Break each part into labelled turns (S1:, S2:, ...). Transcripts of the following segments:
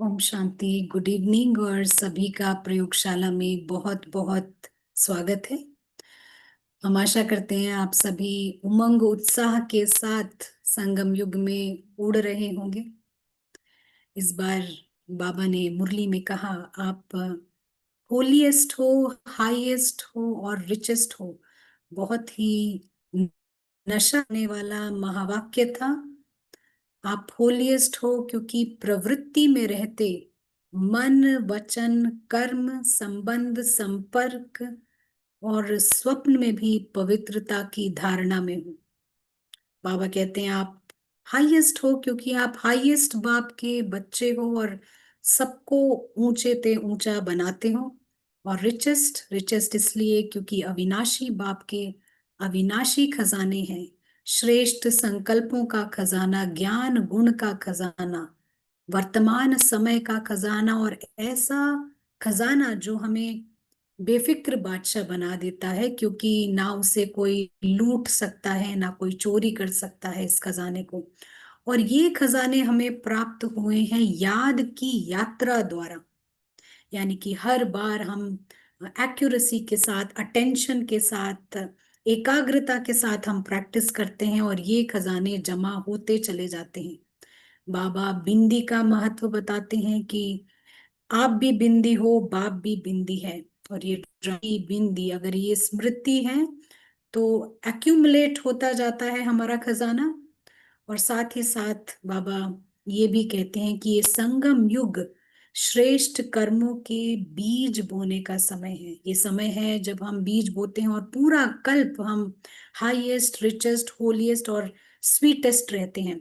S1: Om Shanti. Good evening और सभी का प्रयोगशाला में बहुत बहुत स्वागत है। हम आशा करते हैं आप सभी उमंग उत्साह के साथ संगम युग में उड़ रहे होंगे। इस बार बाबा ने मुरली में कहा, आप होलीएस्ट हो, हाईएस्ट हो और रिचेस्ट हो। बहुत ही नशा आने वाला महावाक्य था। आप होलीएस्ट हो क्योंकि प्रवृत्ति में रहते मन, वचन, कर्म, संबंध, संपर्क और स्वप्न में भी पवित्रता की धारणा में हो। बाबा कहते हैं आप हाईएस्ट हो क्योंकि आप हाईएस्ट बाप के बच्चे हो और सबको ऊंचे ते ऊंचा बनाते हो। और रिचेस्ट रिचेस्ट इसलिए क्योंकि अविनाशी बाप के अविनाशी खजाने हैं। श्रेष्ठ संकल्पों का खजाना, ज्ञान गुण का खजाना, वर्तमान समय का खजाना और ऐसा खजाना जो हमें बेफिक्र बादशाह बना देता है, क्योंकि ना उसे कोई लूट सकता है ना कोई चोरी कर सकता है इस खजाने को। और ये खजाने हमें प्राप्त हुए हैं याद की यात्रा द्वारा। यानी कि हर बार हम एक्यूरेसी के साथ, अटेंशन के साथ, एकाग्रता के साथ हम प्रैक्टिस करते हैं और ये खजाने जमा होते चले जाते हैं। बाबा बिंदी का महत्व बताते हैं कि आप भी बिंदी हो, बाप भी बिंदी है। और ये रवि बिंदी अगर ये स्मृति है तो एक्यूमुलेट होता जाता है हमारा खजाना। और साथ ही साथ बाबा ये भी कहते हैं कि ये संगम युग श्रेष्ठ कर्मों के बीज बोने का समय है। ये समय है जब हम बीज बोते हैं और पूरा कल्प हम हाईएस्ट, रिचेस्ट, होलीएस्ट और स्वीटेस्ट रहते हैं।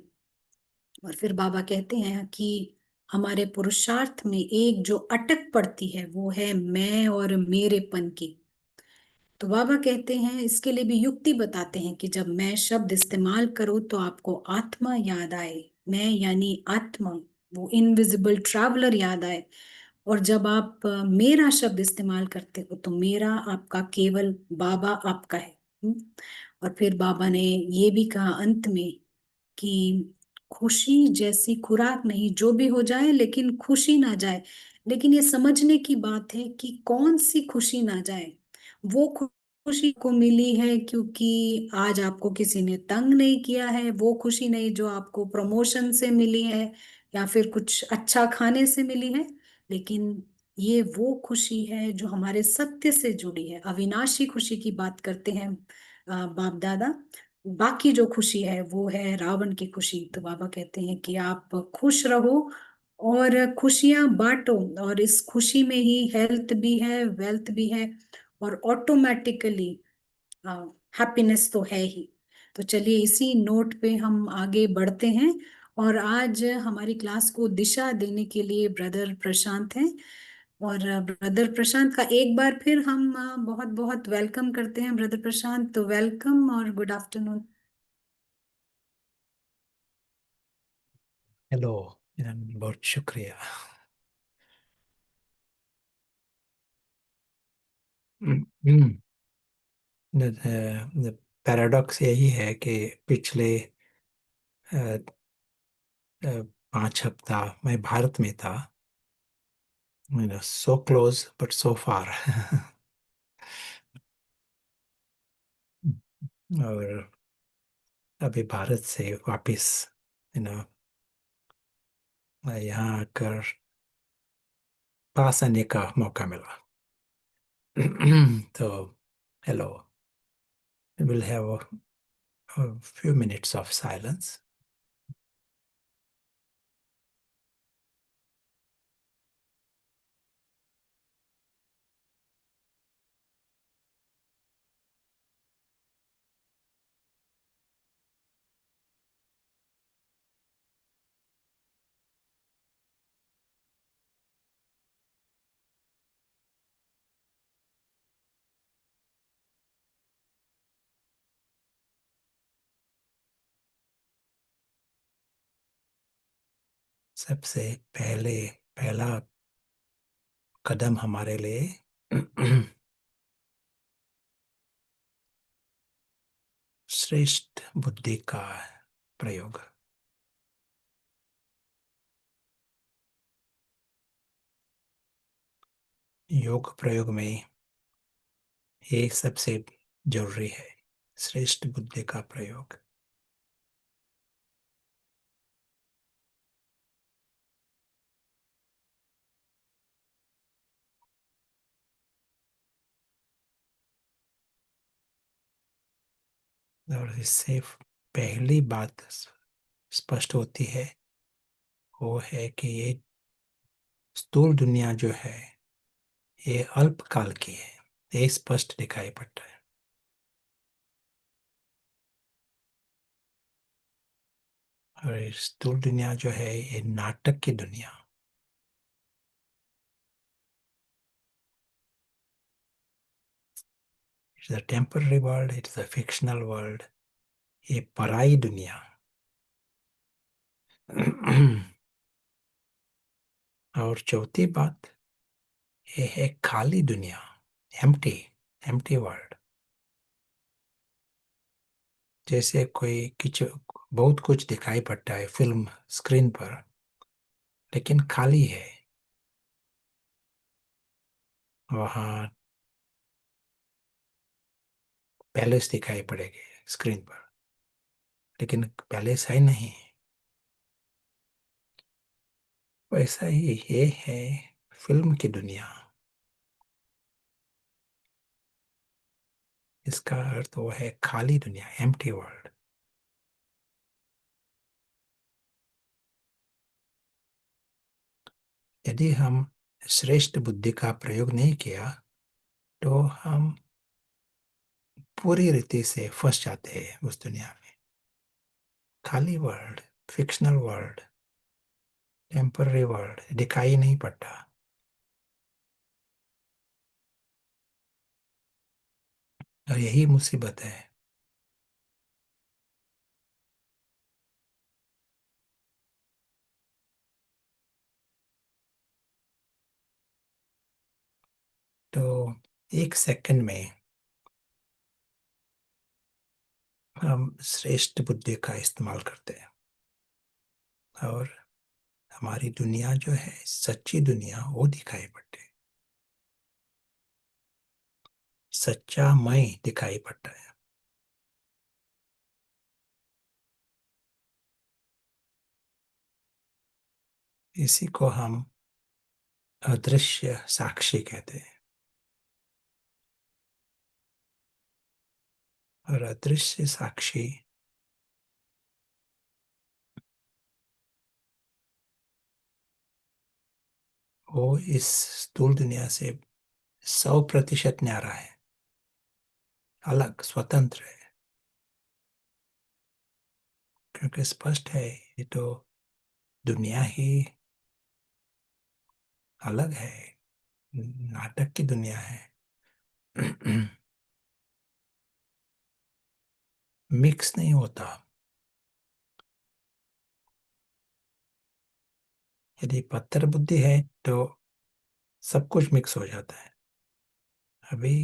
S1: और फिर बाबा कहते हैं कि हमारे पुरुषार्थ में एक जो अटक पड़ती है वो है मैं और मेरेपन की। तो बाबा कहते हैं, इसके लिए भी युक्ति बताते हैं कि जब मैं शब्द इस्तेमाल करूं तो आपको आत्मा याद आए। मैं यानी आत्मा, वो इनविजिबल ट्रैवलर याद आए। और जब आप मेरा शब्द इस्तेमाल करते हो तो मेरा आपका केवल बाबा आपका है। और फिर बाबा ने ये भी कहा अंत में कि खुशी जैसी खुराक नहीं, जो भी हो जाए लेकिन खुशी ना जाए। लेकिन ये समझने की बात है कि कौन सी खुशी ना जाए। वो खुशी को मिली है क्योंकि आज आपको किसी ने तंग नहीं किया है, वो खुशी नहीं जो आपको प्रमोशन से मिली है या फिर कुछ अच्छा खाने से मिली है। लेकिन ये वो खुशी है जो हमारे सत्य से जुड़ी है, अविनाशी खुशी की बात करते हैं बाप दादा। बाकी जो खुशी है वो है रावण की खुशी। तो बाबा कहते हैं कि आप खुश रहो और खुशियां बांटो, और इस खुशी में ही हेल्थ भी है, वेल्थ भी है और ऑटोमेटिकली हैप्पीनेस तो है ही। तो चलिए इसी नोट पे हम आगे बढ़ते हैं। और आज हमारी क्लास को दिशा देने के लिए ब्रदर प्रशांत हैं। और ब्रदर प्रशांत का एक बार फिर हम बहुत बहुत वेलकम करते हैं। ब्रदर प्रशांत, तो वेलकम और गुड आफ्टरनून।
S2: हेलो। बहुत शुक्रिया। पैराडॉक्स यही है कि पिछले अ, 5 हफ्ता मैं भारत में था। सो क्लोज बट सो फार। और अभी भारत से वापस यू नो यहाँ आकर पास आने का मौका मिला। तो hello, we'll have a few minutes of silence. सबसे पहले पहला कदम हमारे लिए श्रेष्ठ बुद्धि का प्रयोग। योग प्रयोग में ये सबसे जरूरी है, श्रेष्ठ बुद्धि का प्रयोग। और इससे पहली बात स्पष्ट होती है, वो है कि ये स्थूल दुनिया जो है ये अल्पकाल की है, ये स्पष्ट दिखाई पड़ता है। और ये स्थूल दुनिया जो है ये नाटक की दुनिया, it's a temporary world, it's a fictional world, ये पराई दुनिया। और चौथी बात ये है खाली दुनिया, एम्प्टी, एम्प्टी वर्ल्ड। जैसे कोई कुछ बहुत कुछ दिखाई पड़ता है फिल्म स्क्रीन पर, लेकिन खाली है। वहाँ पैलेस दिखाई पड़ेगी स्क्रीन पर, लेकिन पैलेस है नहीं। वैसा ही ये है फिल्म की दुनिया। इसका अर्थ वो है खाली दुनिया, एम्प्टी वर्ल्ड। यदि हम श्रेष्ठ बुद्धि का प्रयोग नहीं किया तो हम पूरी रीति से फंस जाते हैं उस दुनिया में। खाली world, fictional world, temporary world दिखाई नहीं पड़ता। और यही मुसीबत है। तो एक सेकंड में हम श्रेष्ठ बुद्धि का इस्तेमाल करते हैं और हमारी दुनिया जो है सच्ची दुनिया वो दिखाई पड़ती है, सच्चा मैं दिखाई पड़ता है। इसी को हम अदृश्य साक्षी कहते हैं। और अदृश्य साक्षी वो इस स्थूल दुनिया से 100% न्यारा है, अलग स्वतंत्र है। क्योंकि स्पष्ट है ये तो दुनिया ही अलग है, नाटक की दुनिया है। मिक्स नहीं होता। यदि पत्थर बुद्धि है तो सब कुछ मिक्स हो जाता है। अभी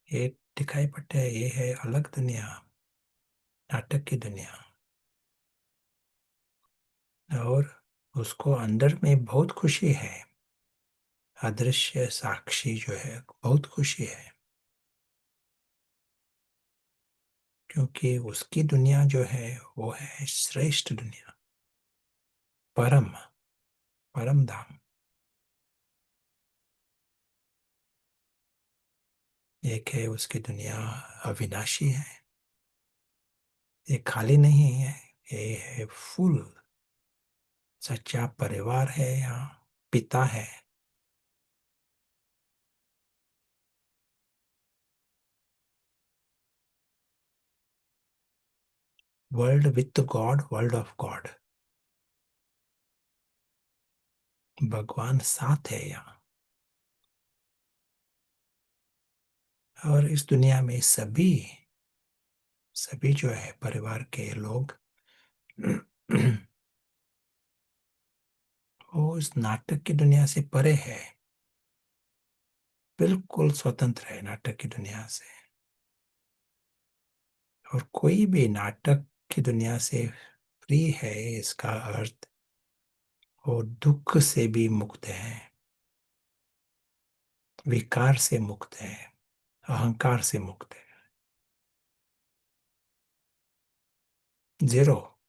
S2: ये दिखाई पड़ता है ये है अलग दुनिया, नाटक की दुनिया। और उसको अंदर में बहुत खुशी है, अदृश्य साक्षी जो है बहुत खुशी है, क्योंकि उसकी दुनिया जो है वो है श्रेष्ठ दुनिया, परम, परम धाम। एक है उसकी दुनिया अविनाशी है, ये खाली नहीं है, ये है फुल। सच्चा परिवार है, यहाँ पिता है। World with God, world of God, भगवान साथ है यहाँ। और इस दुनिया में सभी सभी जो है परिवार के लोग वो इस नाटक की दुनिया से परे है, बिल्कुल स्वतंत्र है नाटक की दुनिया से। और कोई भी नाटक की दुनिया से फ्री है, इसका अर्थ वो दुख से भी मुक्त है। विकार से मुक्त है, अहंकार से मुक्त है। जीरो,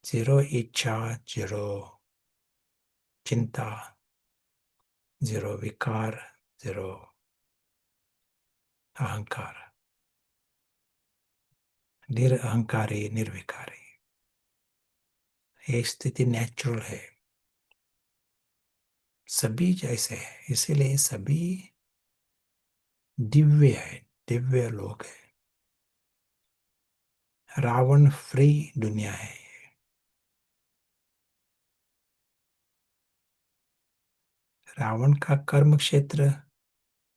S2: जीरो इच्छा, जीरो चिंता, जीरो विकार, जीरो अहंकार, निरअहंकारी, निर्विकारी। ये स्थिति नेचुरल है, सभी जैसे है, इसीलिए सभी दिव्य है, दिव्य लोग है। रावण फ्री दुनिया है। रावण का कर्म क्षेत्र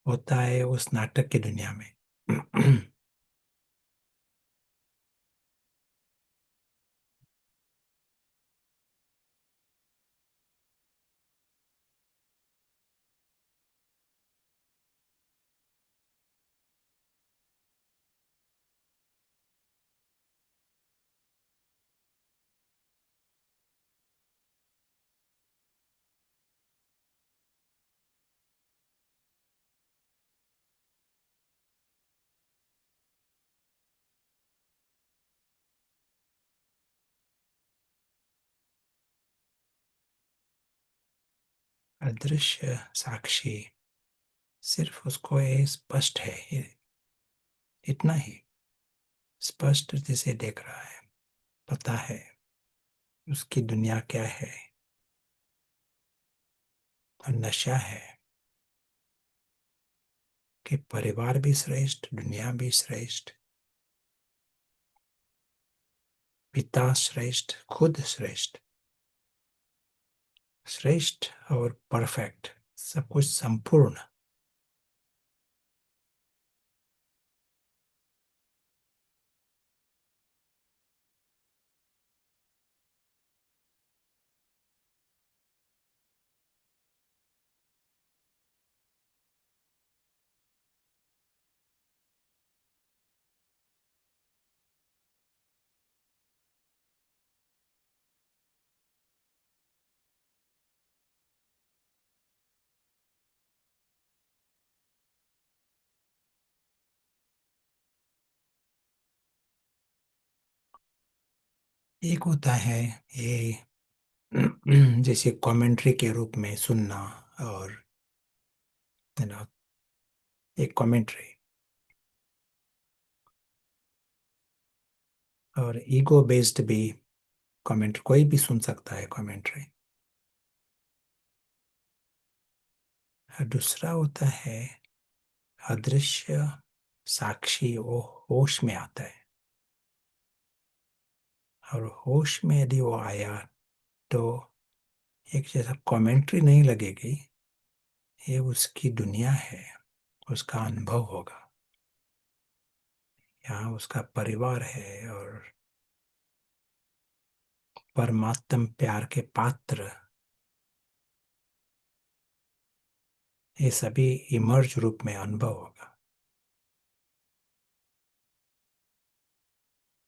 S2: होता है उस नाटक की दुनिया में। अदृश्य साक्षी सिर्फ उसको ये स्पष्ट है, इतना ही स्पष्ट जिसे देख रहा है, पता है उसकी दुनिया क्या है। और नशा है कि परिवार भी श्रेष्ठ, दुनिया भी श्रेष्ठ, पिता श्रेष्ठ, खुद श्रेष्ठ, श्रेष्ठ और परफेक्ट, सब कुछ संपूर्ण। एक होता है ये जैसे कमेंट्री के रूप में सुनना, और यू नो एक कमेंट्री, और ईगो बेस्ड भी कमेंट, कोई भी सुन सकता है कमेंट्री। और दूसरा होता है अदृश्य साक्षी, वो होश में आता है, और होश में यदि वो आया तो एक जैसा कमेंट्री नहीं लगेगी, ये उसकी दुनिया है, उसका अनुभव होगा। यहाँ उसका परिवार है, और परमात्म प्यार के पात्र, ये सभी इमर्ज रूप में अनुभव होगा।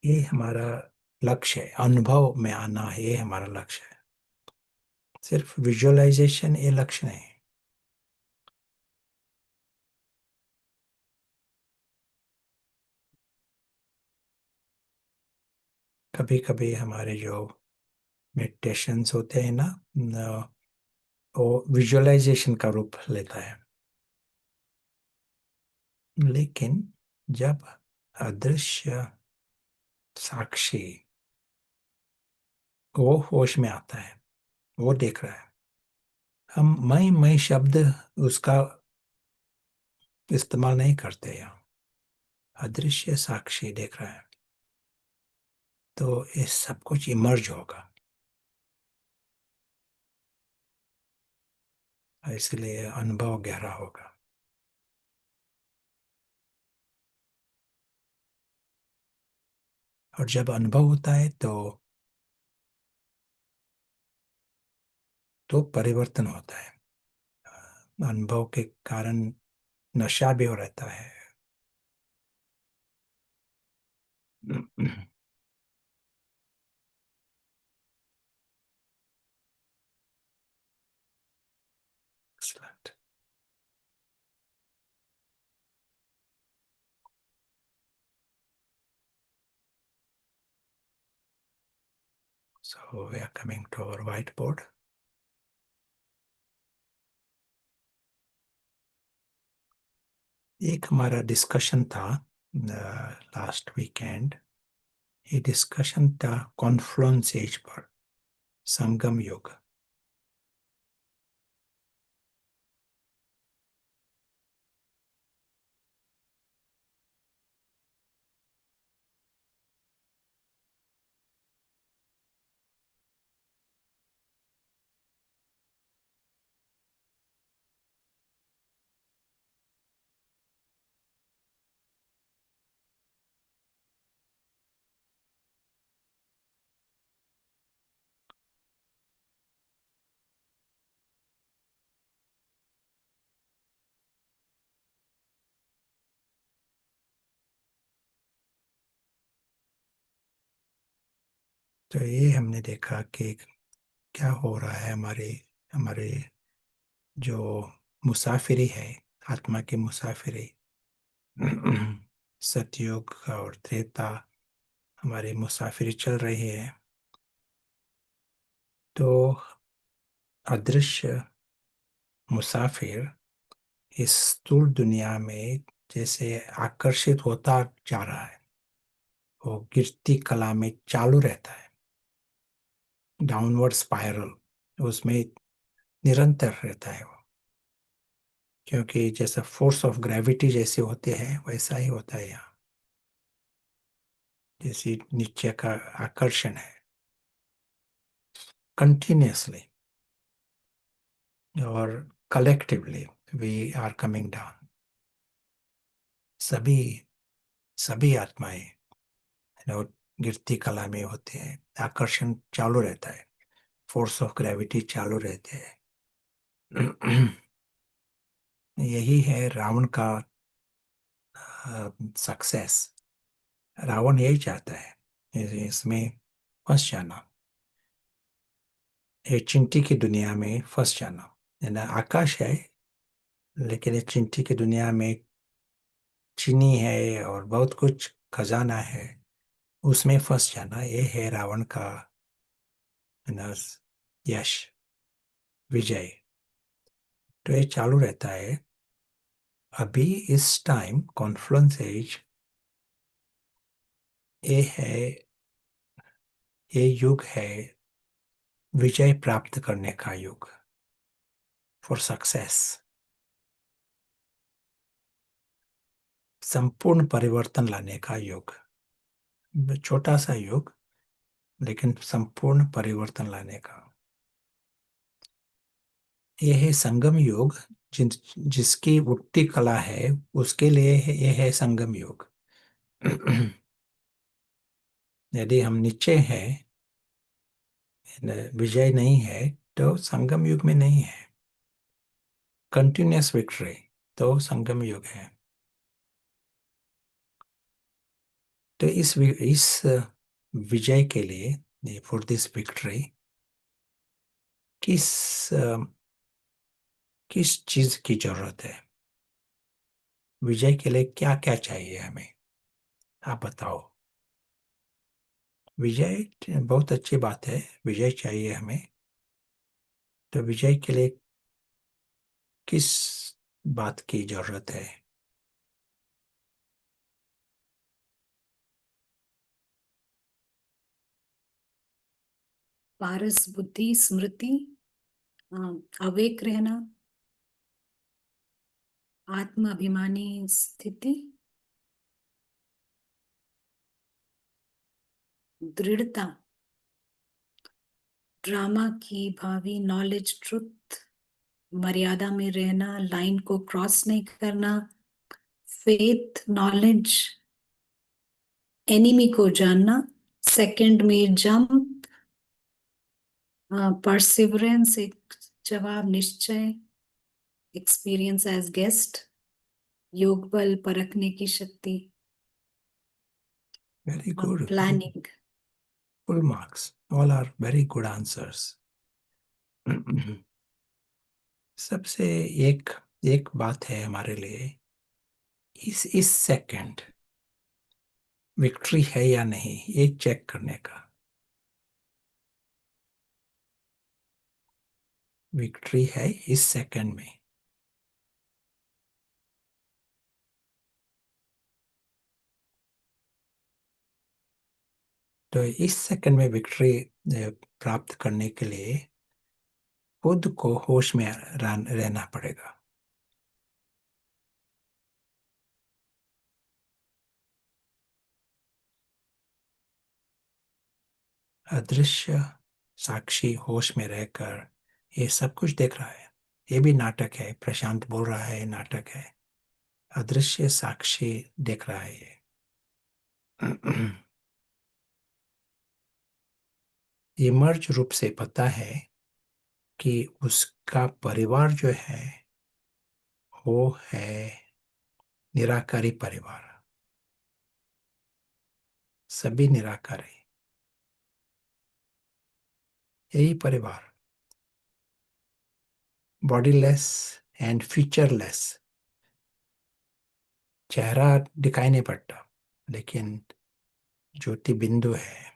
S2: ये हमारा लक्ष्य है, अनुभव में आना है, ये हमारा लक्ष्य है। सिर्फ विजुअलाइजेशन ये लक्ष्य नहीं। कभी कभी हमारे जो मेडिटेशंस होते हैं ना, वो विजुअलाइजेशन का रूप लेता है, लेकिन जब अदृश्य साक्षी वो होश में आता है, वो देख रहा है, हम मैं शब्द उसका इस्तेमाल नहीं करते यहाँ, अदृश्य साक्षी देख रहा है, तो ये सब कुछ इमर्ज होगा। इसलिए अनुभव गहरा होगा। और जब अनुभव होता है तो परिवर्तन होता है। अनुभव के कारण नशा भी हो रहता है। Excellent. So we are coming to our whiteboard. एक हमारा डिस्कशन था लास्ट वीकेंड. ये डिस्कशन था कॉन्फ्लुएंस एज पर, संगम युग. तो ये हमने देखा कि क्या हो रहा है हमारे हमारे जो मुसाफिरी है, आत्मा की मुसाफिरी. सतयुग और त्रेता हमारी मुसाफिरी चल रही है. तो अदृश्य मुसाफिर इस स्थूल दुनिया में जैसे आकर्षित होता जा रहा है, वो गिरती कला में चालू रहता है, डाउनवर्ड स्पाइरल उसमें निरंतर रहता है वो. क्योंकि जैसा फोर्स ऑफ ग्रेविटी जैसे होते हैं वैसा ही होता है यहाँ, जैसे नीचे का आकर्षण है कंटिन्यूसली. और collectively we are coming down. सभी सभी आत्माएं गिरती कला में होते हैं, आकर्षण चालू रहता है, फोर्स ऑफ ग्रेविटी चालू रहते हैं. यही है रावण का सक्सेस. रावण यही चाहता है, इसमें फंस जाना, ये चिंटी की दुनिया में फंस जाना. यानी आकाश है लेकिन ये चिंटी की दुनिया में चीनी है और बहुत कुछ खजाना है, उसमें फंस जाना. ये है रावण का यश, विजय. तो ये चालू रहता है. अभी इस टाइम कॉन्फ्लुएंस एज ये है, ये युग है विजय प्राप्त करने का युग, फॉर सक्सेस. संपूर्ण परिवर्तन लाने का युग. छोटा सा युग लेकिन संपूर्ण परिवर्तन लाने का. यह है संगम युग. जिसकी उठती कला है उसके लिए यह है संगम युग. यदि हम नीचे हैं, विजय नहीं है, तो संगम युग में नहीं है. कंटिन्यूअस विक्ट्री तो संगम युग है. तो इस विजय के लिए, फॉर दिस विक्ट्री, किस किस चीज की जरूरत है? विजय के लिए क्या क्या चाहिए हमें, आप बताओ. विजय बहुत अच्छी बात है, विजय चाहिए हमें. तो विजय के लिए किस बात की जरूरत है?
S1: पारस बुद्धि स्मृति, अवेक रहना, आत्माभिमानी स्थिति, दृढ़ता, ड्रामा की भावी नॉलेज ट्रुथ, मर्यादा में रहना, लाइन को क्रॉस नहीं करना, फेथ नॉलेज, एनिमी को जानना, सेकंड में जंप, परसिवरेंस एक जवाब, निश्चय, एक्सपीरियंस एज गेस्ट, योग बल परखने की शक्ति,
S2: very good.
S1: Planning.
S2: Full marks. All are very good answers. सबसे एक एक बात है हमारे लिए, इस सेकंड विक्ट्री है या नहीं, ये चेक करने का। विक्ट्री है इस सेकंड में। तो इस सेकंड में विक्ट्री प्राप्त करने के लिए खुद को होश में रहना पड़ेगा। अदृश्य साक्षी होश में रहकर ये सब कुछ देख रहा है। ये भी नाटक है, प्रशांत बोल रहा है नाटक है। अदृश्य साक्षी देख रहा है ये। इमर्ज रूप से पता है कि उसका परिवार जो है वो है निराकारी परिवार। सभी निराकारी, यही परिवार, बॉडीलेस एंड फीचरलेस। चेहरा दिखाई नहीं पड़ता, लेकिन ज्योति बिंदु है।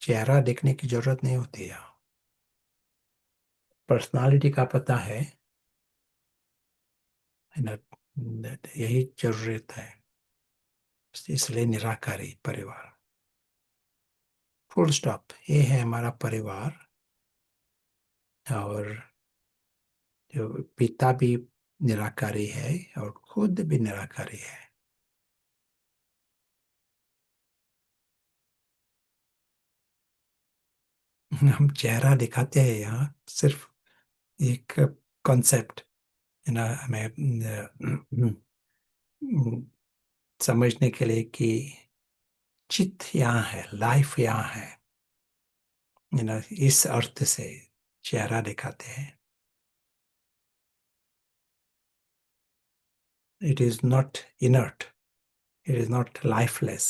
S2: चेहरा देखने की जरूरत नहीं होती है। पर्सनालिटी का पता है ना, यही जरूरत है। इसलिए निराकारी परिवार, फुल स्टॉप। ये है हमारा परिवार। और जो पिता भी निराकारी है और खुद भी निराकारी है। हम चेहरा दिखाते हैं यहाँ सिर्फ एक कॉन्सेप्ट, है ना, हमें समझने के लिए कि चित्त यहाँ है, लाइफ यहाँ है, है ना। इस अर्थ से चेहरा दिखाते हैं। It is not inert, it is not lifeless.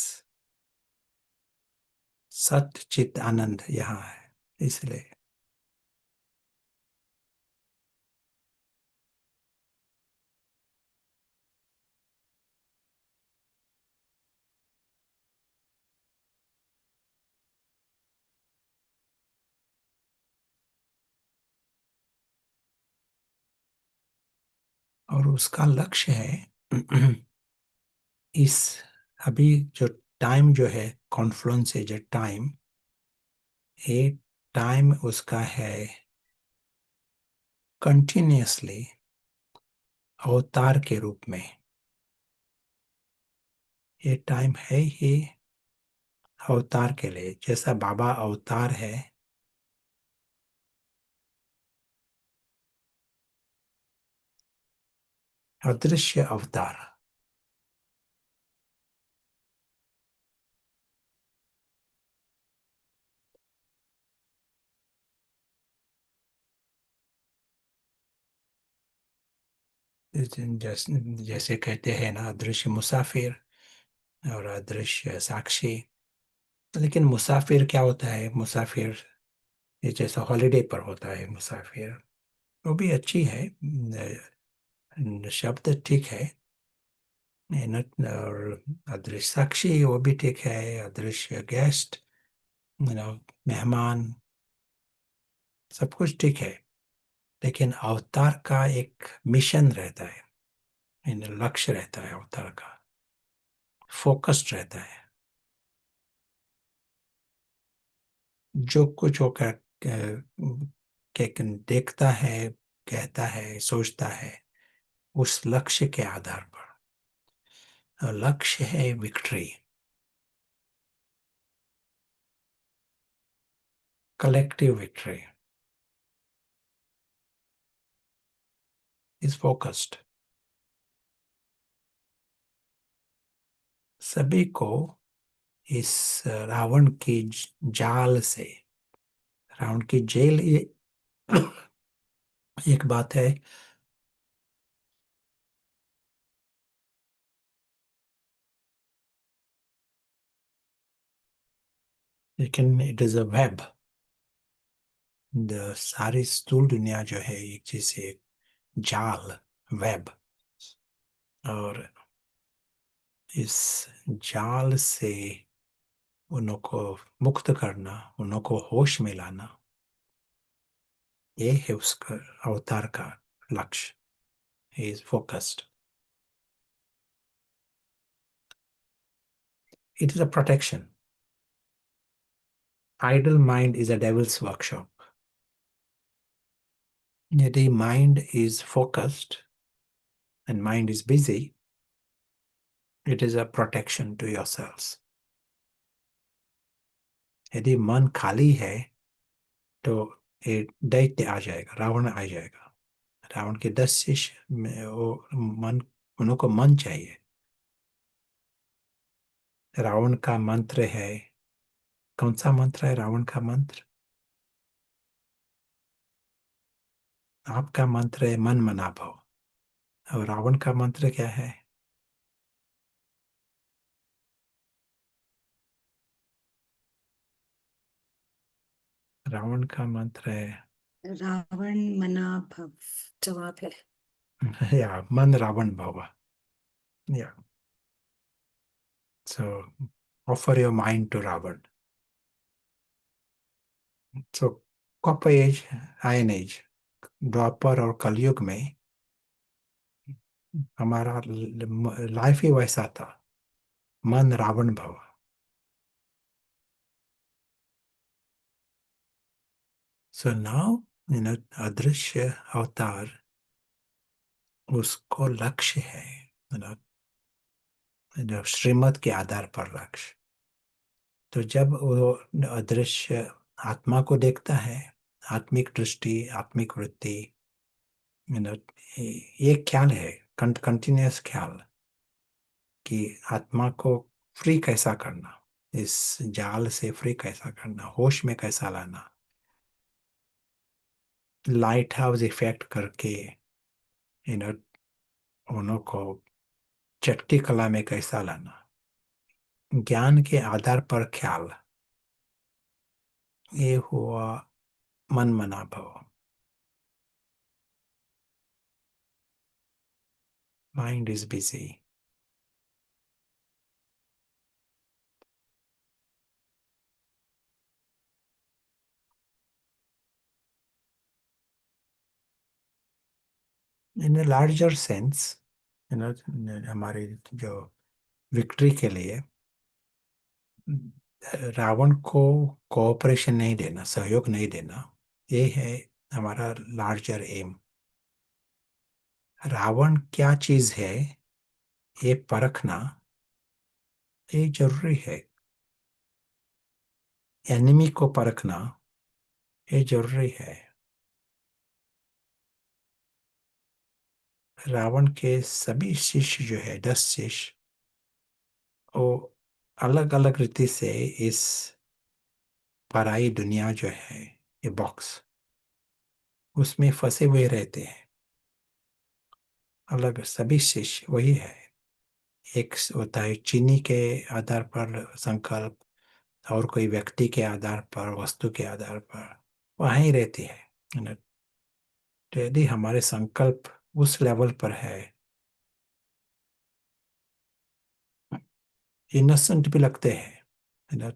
S2: सत चित आनंद यहाँ है, इसलिए। और उसका लक्ष्य है इस अभी जो टाइम जो है, कॉन्फ्लुएंस है जो टाइम, ये टाइम उसका है कंटिन्यूअसली अवतार के रूप में। ये टाइम है ही अवतार के लिए, जैसा बाबा अवतार है। अदृश्य अवतार। जैसे कहते हैं ना, अदृश्य मुसाफिर और अदृश्य साक्षी। लेकिन मुसाफिर क्या होता है? मुसाफिर ये जैसा हॉलिडे पर होता है मुसाफिर, वो भी अच्छी है, शब्द ठीक है। और अदृश्य साक्षी वो भी ठीक है, अदृश्य गेस्ट, मेहमान, सब कुछ ठीक है। लेकिन अवतार का एक मिशन रहता है, लक्ष्य रहता है अवतार का, फोकस्ड रहता है। जो कुछ वो देखता है, कहता है, सोचता है, उस लक्ष्य के आधार पर। और लक्ष्य है victory, collective victory is focused. सभी को इस रावण की जाल से, रावण की जेल, ये एक बात है। लेकिन इट इज अ वेब, सारी स्थूल दुनिया जो है एक जैसे जाल, वेब, और इस जाल से उनको मुक्त करना, उनको होश में लाना, ये है उसका अवतार का लक्ष्य. He is focused. It is a protection. Idle mind is a devil's workshop. यदि mind is focused and mind is busy, it is a protection to yourselves. यदि मन खाली है तो एक दैत्य आ जाएगा, रावण आ जाएगा. रावण के 10 शिष्य में वो मन, उनको मन चाहिए. रावण का मंत्र है, कौन सा मंत्र है रावण का मंत्र? आपका मंत्र है मन मना भव, और रावण का मंत्र क्या है? रावण का मंत्र है
S1: रावण मना भव जवाब है.
S2: या मन रावण भव. Yeah so offer your mind to Ravan. So copper age, iron age, Dwapar और कलयुग में हमारा लाइफ ही वैसा था, मन रावण भव. सो नाउ अदृश्य अवतार, उसको लक्ष्य है, श्रीमत के आधार पर लक्ष्य. तो जब वो अदृश्य आत्मा को देखता है, आत्मिक दृष्टि, आत्मिक वृत्ति, ये ख्याल है, कंटिन्यूअस ख्याल कि आत्मा को फ्री कैसा करना, इस जाल से फ्री कैसा करना, होश में कैसा लाना, लाइट हाउस इफेक्ट करके उनको चटकी कला में कैसा लाना, ज्ञान के आधार पर ख्याल, ये हुआ मन मना भव. Mind is busy. In a larger sense, हमारी जो विक्ट्री के लिए रावण को कोऑपरेशन नहीं देना, सहयोग नहीं देना, ये है हमारा लार्जर एम. रावण क्या चीज है ये परखना, ये जरूरी है. एनिमी को परखना, ये जरूरी है. रावण के सभी शिष्य जो है, 10 शिष्य, वो अलग अलग रीति से इस पराई दुनिया जो है, ये बॉक्स, उसमें फंसे हुए रहते हैं. अलग सभी शिष्य वही है. एक होता है चीनी के आधार पर संकल्प, और कोई व्यक्ति के आधार पर, वस्तु के आधार पर वहाँ ही रहती है. तो यदि हमारे संकल्प उस लेवल पर है, इनोसेंट भी लगते हैं,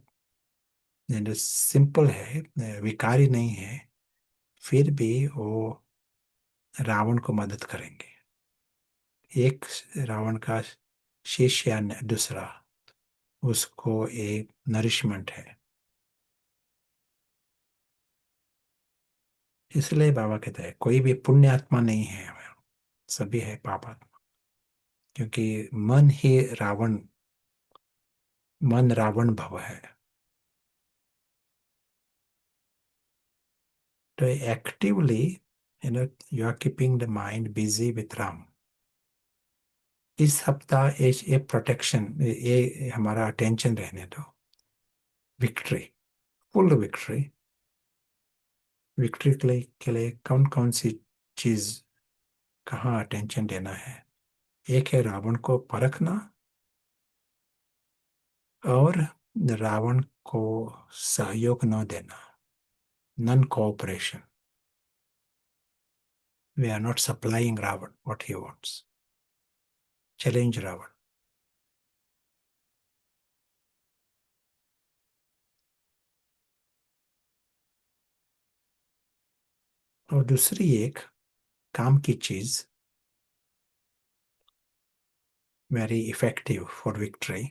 S2: सिंपल है, विकारी नहीं है, फिर भी वो रावण को मदद करेंगे. एक रावण का शिष्य या दूसरा, उसको एक नरिशमेंट है. इसलिए बाबा कहते हैं कोई भी पुण्य आत्मा नहीं है, सभी है पाप आत्मा. क्योंकि मन ही रावण, मन रावण भव है. तो actively you are keeping the mind busy with Ram. इस हफ्ता ये प्रोटेक्शन, ये हमारा अटेंशन रहने दो. Victory, full victory. विक्ट्री के लिए कौन कौन सी चीज, कहाँ अटेंशन देना है? एक है रावण को परखना, और रावण को सहयोग न देना. non-cooperation. We are not supplying Ravan what he wants. Challenge Ravan. और दूसरी एक काम की चीज, वेरी इफेक्टिव फॉर विक्ट्री,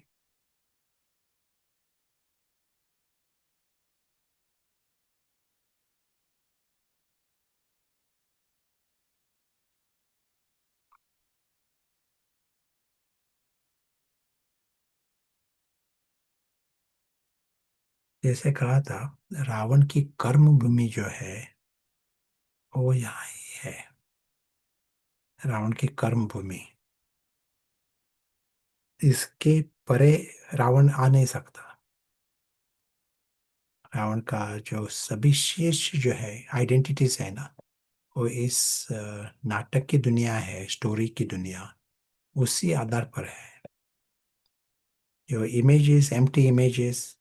S2: जैसे कहा था, रावण की कर्म भूमि जो है वो यहाँ ही है। रावण की कर्म भूमि, इसके परे रावण आ नहीं सकता। रावण का जो सभी शेष जो है आइडेंटिटीज है ना, वो इस नाटक की दुनिया है, स्टोरी की दुनिया, उसी आधार पर है। जो इमेजेस, एम्प्टी इमेजेस,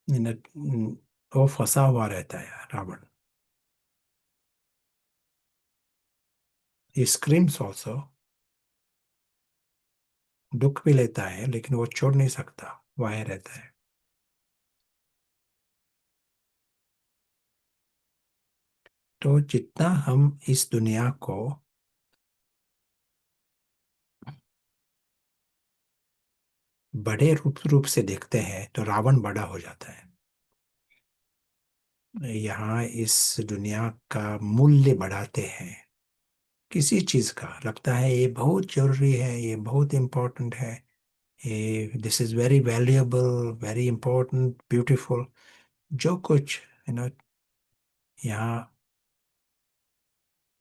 S2: वो फंसा हुआ रहता है रावण। He screams also, दुख भी लेता है लेकिन वो छोड़ नहीं सकता, वहीं रहता है। तो जितना हम इस दुनिया को बड़े रूप से देखते हैं तो रावण बड़ा हो जाता है। यहाँ इस दुनिया का मूल्य बढ़ाते हैं, किसी चीज का लगता है ये बहुत जरूरी है, ये बहुत इम्पोर्टेंट है, ये this is very valuable, very important, beautiful, जो कुछ यहाँ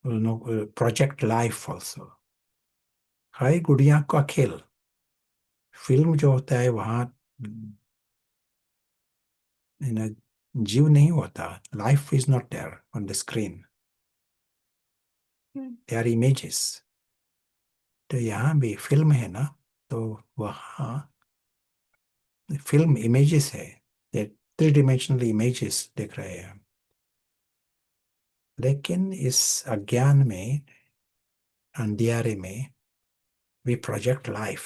S2: प्रोजेक्ट लाइफ ऑल्सो, हाय गुड़िया का खेल। फिल्म जो होता है वहाँ जीव नहीं होता, life is not there on the screen, they are images. तो यहाँ भी फिल्म है ना, तो वहाँ फिल्म इमेजेस है, थ्री डिमेंशनल इमेजेस दिख रहे हैं। लेकिन इस अज्ञान में, अंधियारे में, we project life,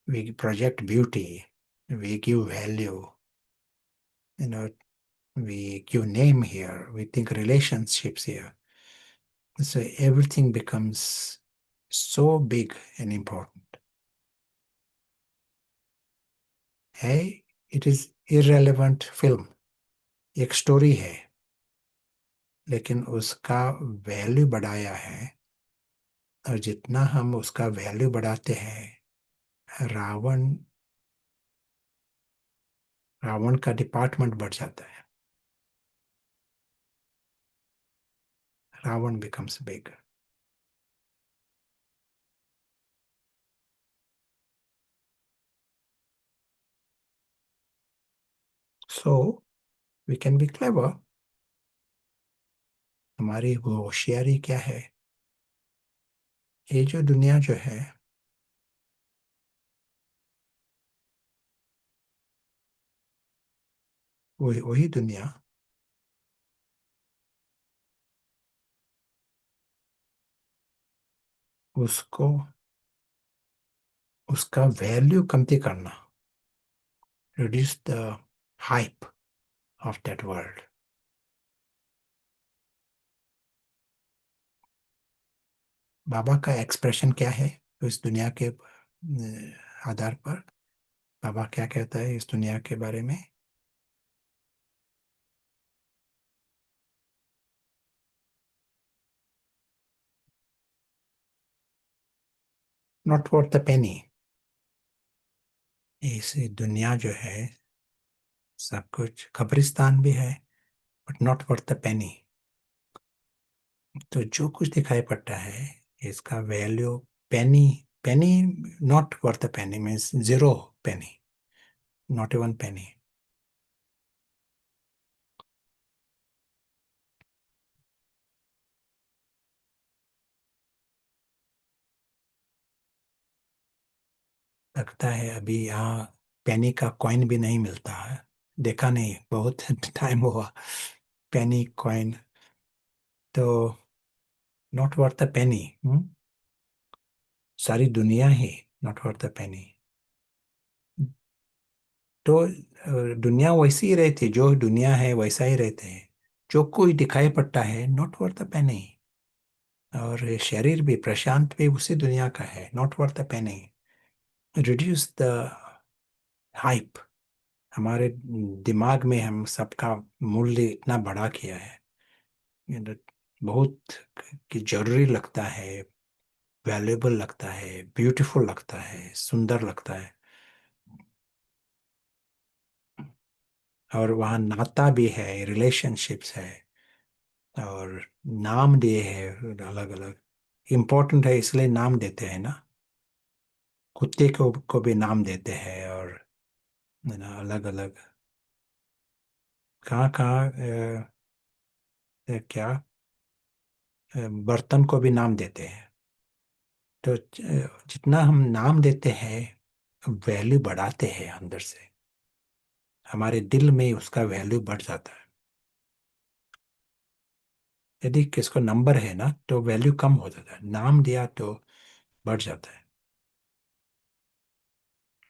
S2: we project beauty, we give value, you know we give name here, we think relationships here, so everything becomes so big and important. है, इट इज इररेलेवेंट फिल्म, एक स्टोरी है, लेकिन उसका value बढ़ाया है। और जितना हम उसका वैल्यू बढ़ाते हैं, रावण रावण का डिपार्टमेंट बढ़ जाता है, Ravan becomes big. So we can be clever. हमारी वो होशियारी क्या है, ये जो दुनिया जो है, वही वही दुनिया, उसको उसका वैल्यू कमती करना, reduce the hype of that world. बाबा का एक्सप्रेशन क्या है तो इस दुनिया के आधार पर बाबा क्या कहता है इस दुनिया के बारे में? Not worth the penny. इस दुनिया जो है, सब कुछ कब्रिस्तान भी है, but not worth the penny. तो जो कुछ दिखाई पड़ता है, इसका value penny, penny, not worth the penny means zero penny, not even penny. लगता है अभी यहाँ पेनी का कॉइन भी नहीं मिलता है, देखा नहीं बहुत टाइम हुआ। penny coin, तो नॉट वर्थ द पेनी। सारी दुनिया ही नॉट वर्थ द पेनी। तो दुनिया वैसी ही रहती, जो दुनिया है वैसा ही रहते हैं। जो कोई दिखाई पड़ता है नॉट वर्थ द पेनी। और ये शरीर भी, प्रशांत भी उसी दुनिया का है, not worth the Penney. Reduce the hype. हमारे दिमाग में हम सबका मूल्य इतना बड़ा किया है, ये तो बहुत कि जरूरी लगता है, वैल्यूएबल लगता है, ब्यूटीफुल लगता है, सुंदर लगता है। और वहाँ नाता भी है, रिलेशनशिप्स है, और नाम दिए हैं अलग अलग। इम्पोर्टेंट है इसलिए नाम देते हैं ना। कुत्ते को भी नाम देते हैं, और ना अलग अलग कहाँ कहाँ क्या बर्तन को भी नाम देते हैं। तो जितना हम नाम देते हैं, वैल्यू बढ़ाते हैं अंदर से, हमारे दिल में उसका वैल्यू बढ़ जाता है। यदि किसको नंबर है ना, तो वैल्यू कम हो जाता है, नाम दिया तो बढ़ जाता है।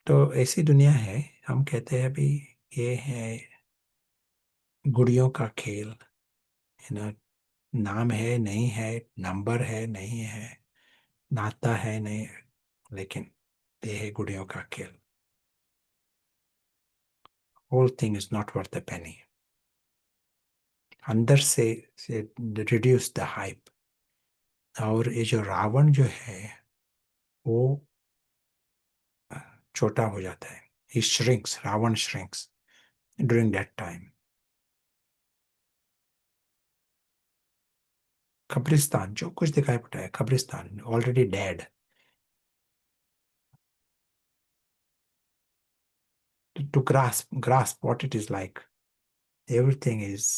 S2: तो ऐसी दुनिया है। हम कहते हैं अभी ये है गुड़ियों का खेल, है ना। नाम है नहीं है, नंबर है नहीं है, नाता है नहीं है, लेकिन ये है गुड़ियों का खेल। Whole thing is not worth the penny. अंदर से रिड्यूस द हाइप। और ये जो रावण जो है, वो छोटा हो जाता है। He shrinks, Ravan shrinks during that time. कब्रिस्तान जो कुछ दिखाई पड़ता है, कब्रिस्तान already dead. To grasp what it is like, everything is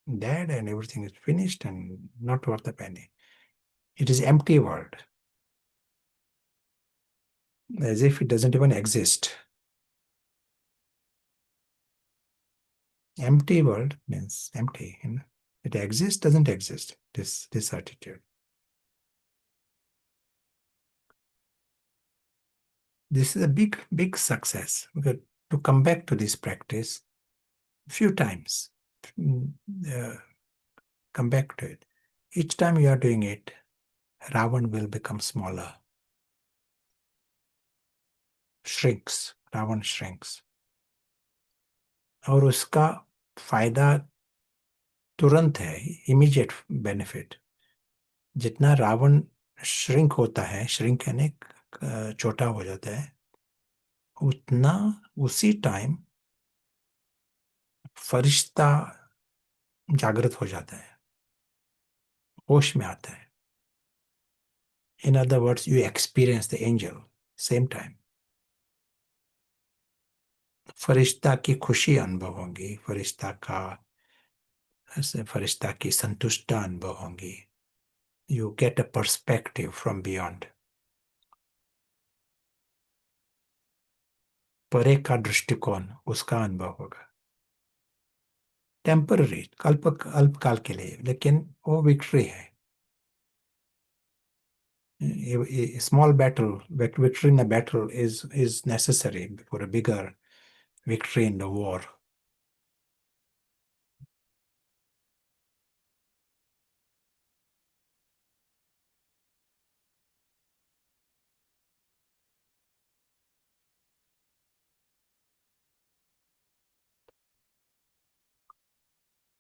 S2: dead and everything is finished and not worth a penny. It is empty world, as if it doesn't even exist. Empty world means empty. It exists, doesn't exist. This attitude. This is a big success. Because to come back to this practice few times, mm, uh, come back to it. Each time you are doing it, Ravan will become smaller. Shrinks. Ravan shrinks. और उसका फायदा तुरंत है, immediate benefit. जितना Ravan shrink होता है, shrink यानी छोटा हो जाता है, उतना उसी टाइम फरिश्ता जागृत हो जाता है, होश में आता है। In other words, you experience the angel same time. फरिश्ता की खुशी अनुभव होंगी, फरिश्ता की संतुष्ट अनुभव होंगी। You get a perspective from beyond. परे का दृष्टिकोण, उसका अनुभव होगा। टेम्पररी, अल्पकाल के लिए, लेकिन वो विक्ट्री है। A small battle, victory in a battle is necessary for a bigger victory in the war.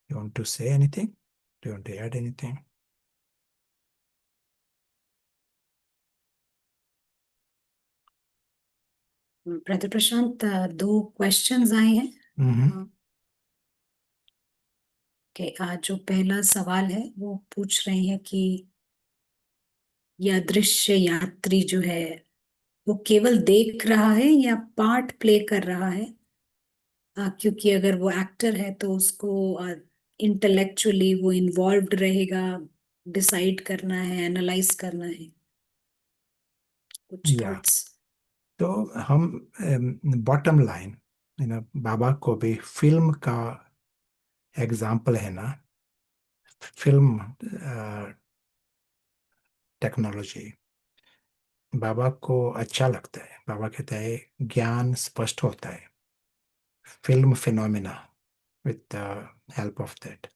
S2: You want to say anything? Do you want to add anything?
S1: Brother Prashant, दो क्वेश्चंस आए हैं।
S2: Mm-hmm.
S1: कि आज जो पहला सवाल है वो पूछ रहे हैं कि यह दृश्य यात्री जो है वो केवल देख रहा है या पार्ट प्ले कर रहा है। क्योंकि अगर वो एक्टर है तो उसको इंटेलेक्चुअली वो इन्वॉल्व्ड रहेगा, डिसाइड करना है, एनालाइज करना है। कुछ
S2: या
S1: थॉट्स।
S2: तो हम बॉटम लाइन, बाबा को भी फिल्म का एग्जाम्पल है ना, फिल्म टेक्नोलॉजी। बाबा को अच्छा लगता है, बाबा कहता है ज्ञान स्पष्ट होता है, film phenomena, with the help of that.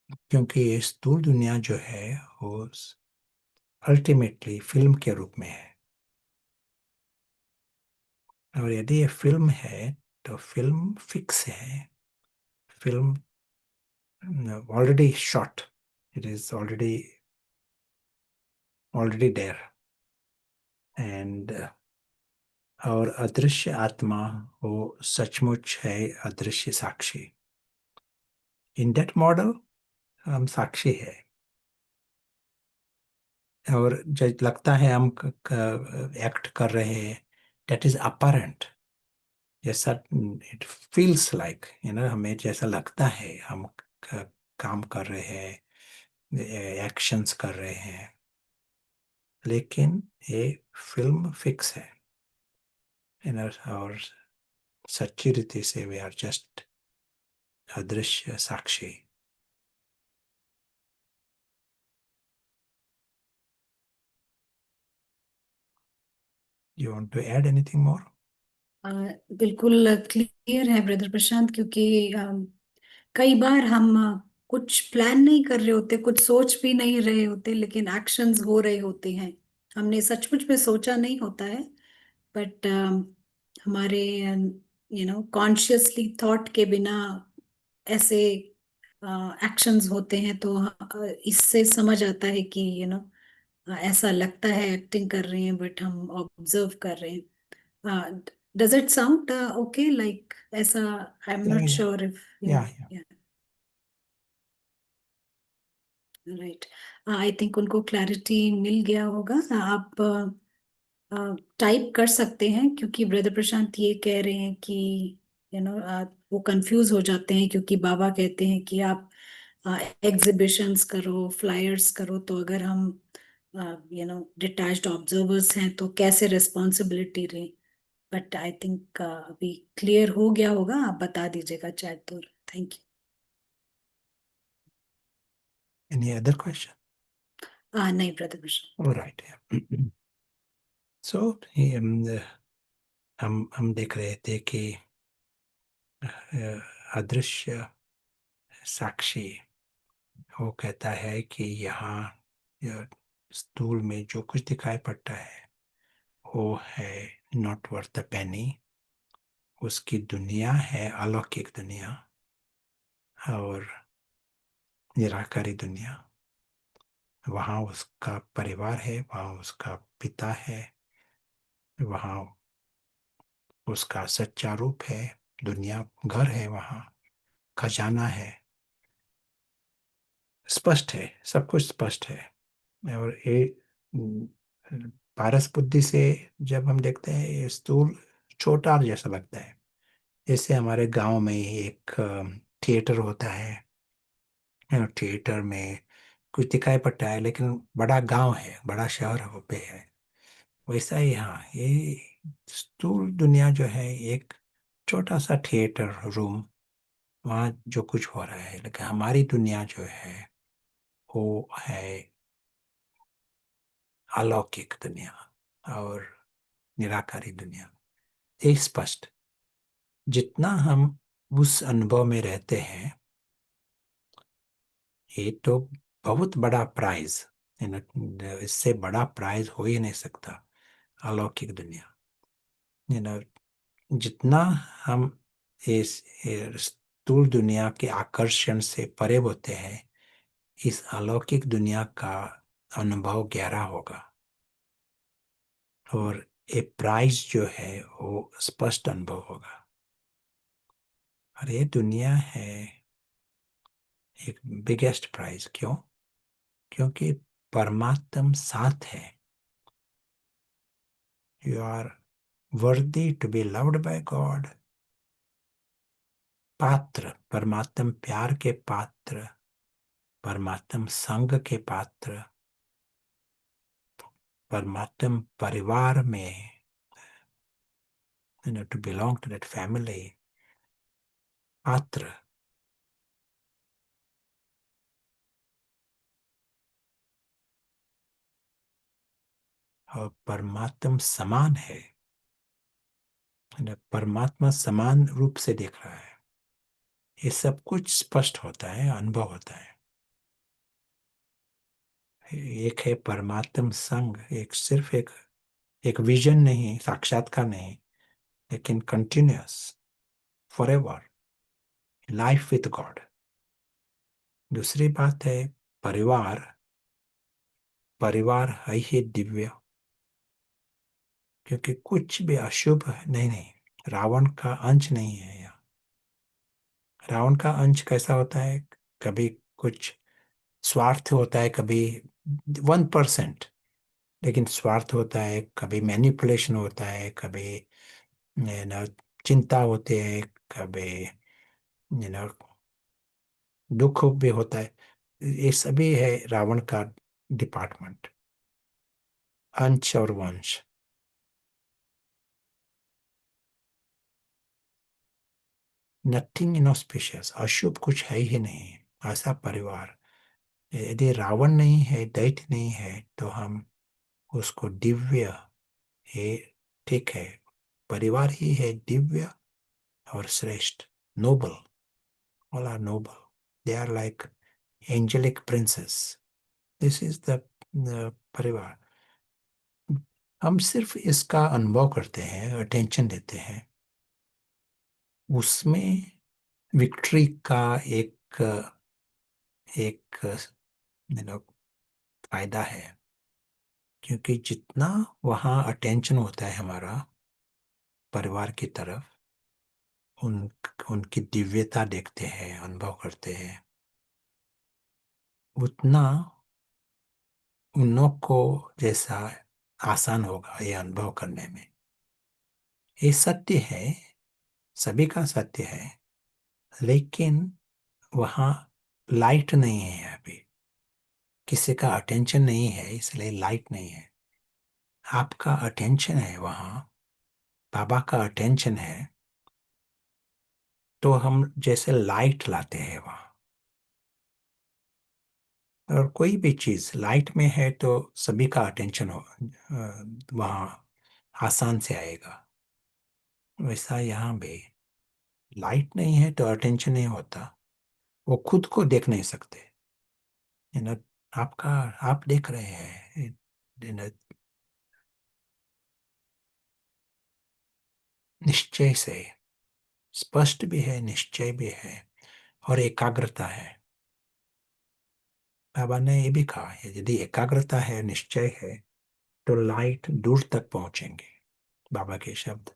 S2: क्योंकि ये स्थूल दुनिया जो है वो अल्टीमेटली फिल्म के रूप में है, और यदि ये फिल्म है तो फिल्म फिक्स है, film already shot, it is already there, and और अदृश्य आत्मा वो सचमुच है अदृश्य साक्षी। इन दैट मॉडल हम साक्षी है, और जब लगता है हम एक्ट कर रहे हैं, दैट इज अपरेंट, जैसा इट फील्स लाइक, हमें जैसा लगता है हम काम कर रहे हैं, एक्शंस कर रहे हैं, लेकिन ये फिल्म फिक्स है। और सच्ची रीति से वी आर जस्ट अदृश्य साक्षी। You want to add anything more?
S1: बिल्कुल क्लियर है ब्रदर प्रशांत, क्योंकि कई बार हम कुछ प्लान नहीं कर रहे होते, कुछ सोच भी नहीं रहे होते, लेकिन एक्शंस हो रहे होते हैं। हमने सचमुच में सोचा नहीं होता है, बट हमारे कॉन्शियसली थॉट के बिना ऐसे एक्शंस होते हैं। तो इससे समझ आता है कि ऐसा लगता है एक्टिंग कर रहे हैं, बट हम ऑब्जर्व कर रहे हैं। Does it sound okay like ऐसा? आई एम
S2: या
S1: नॉट
S2: या
S1: श्योर इफ
S2: या
S1: राइट। आई थिंक उनको क्लैरिटी मिल गया होगा। आप टाइप कर सकते हैं, क्योंकि ब्रदर प्रशांत ये कह रहे हैं कि वो कंफ्यूज हो जाते हैं, क्योंकि बाबा कहते हैं कि आप एग्जिबिशंस करो, फ्लायर्स करो, तो अगर हम डिटैच्ड ऑब्जर्वर्स हैं तो कैसे रिस्पॉन्सिबिलिटी रहे। बट आई थिंक अभी क्लियर हो गया होगा, आप बता दीजिएगा चैट तो। Thank
S2: any other question?
S1: You. नहीं ब्रदर प्रशांत।
S2: राइट। सो हम देख रहे थे कि अदृश्य साक्षी वो कहता है कि यहाँ स्थूल में जो कुछ दिखाई पड़ता है वो है नॉट वर्थ द पेनी, उसकी दुनिया है अलौकिक दुनिया और निराकारी दुनिया। वहाँ उसका परिवार है, वहाँ उसका पिता है, वहाँ उसका सच्चा रूप है, दुनिया घर है, वहाँ खजाना है, स्पष्ट है, सब कुछ स्पष्ट है। और ये पारस बुद्धि से जब हम देखते हैं ये स्थूल छोटा जैसा लगता है, जैसे हमारे गांव में ही एक थिएटर होता है, थिएटर में कुछ दिखाई पड़ता है, लेकिन बड़ा गांव है, बड़ा शहर हो पे है। वैसा ही यहाँ ये स्थूल दुनिया जो है एक छोटा सा थिएटर रूम, वहाँ जो कुछ हो रहा है, लेकिन हमारी दुनिया जो है वो है अलौकिक दुनिया और निराकारी दुनिया। एक स्पष्ट, जितना हम उस अनुभव में रहते हैं, ये तो बहुत बड़ा प्राइज, इससे बड़ा प्राइज हो ही नहीं सकता, अलौकिक दुनिया। यू नो जितना हम इस स्थूल दुनिया के आकर्षण से परे होते हैं, इस अलौकिक दुनिया का अनुभव गहरा होगा, और ये प्राइज जो है वो स्पष्ट अनुभव होगा। और ये दुनिया है एक बिगेस्ट प्राइज। क्यों? क्योंकि परमात्म साथ है। You are worthy to be loved by God. पात्र, परमात्म प्यार के पात्र, परमात्म संग के पात्र, परमात्म परिवार में, to belong to that family, पात्र। और परमात्मा समान है, परमात्मा समान रूप से देख रहा है। ये सब कुछ स्पष्ट होता है, अनुभव होता है। एक है परमात्म संग, एक सिर्फ एक विजन नहीं, साक्षात्कार नहीं, लेकिन continuous, forever life with God. दूसरी बात है परिवार। परिवार है ही दिव्य, क्योंकि कुछ भी अशुभ नहीं, नहीं, रावण का अंश नहीं है यहाँ। रावण का अंश कैसा होता है? कभी कुछ स्वार्थ होता है, कभी 1%, लेकिन स्वार्थ होता है, कभी मैनिपुलेशन होता है, कभी चिंता होती है, कभी यू नो दुख भी होता है। ये सभी है रावण का डिपार्टमेंट, अंश और वंश। नथिंग इनऑस्पिशियस, अशुभ कुछ है ही नहीं, ऐसा परिवार। यदि रावण नहीं है, दैत्य नहीं है, तो हम उसको दिव्य, ये ठीक है, परिवार ही है दिव्य और श्रेष्ठ, noble. All are noble, they are like angelic princess. This is the परिवार। हम सिर्फ इसका अनुभव करते हैं, अटेंशन देते हैं, उसमें विक्ट्री का एक एक फायदा है। क्योंकि जितना वहाँ अटेंशन होता है हमारा परिवार की तरफ, उन उनकी दिव्यता देखते हैं, अनुभव करते हैं, उतना उन लोग को जैसा आसान होगा ये अनुभव करने में। ये सत्य है, सभी का सत्य है, लेकिन वहाँ लाइट नहीं है अभी, किसी का अटेंशन नहीं है, इसलिए लाइट नहीं है। आपका अटेंशन है वहाँ, बाबा का अटेंशन है, तो हम जैसे लाइट लाते हैं वहाँ। और कोई भी चीज लाइट में है तो सभी का अटेंशन हो वहाँ आसान से आएगा। वैसा यहाँ भी लाइट नहीं है तो अटेंशन नहीं होता, वो खुद को देख नहीं सकते। you know, आपका आप देख रहे हैं, you know, निश्चय से, स्पष्ट भी है, निश्चय भी है, और एकाग्रता है। बाबा ने ये भी कहा है, यदि एकाग्रता है, निश्चय है, तो लाइट दूर तक पहुंचेंगे, बाबा के शब्द।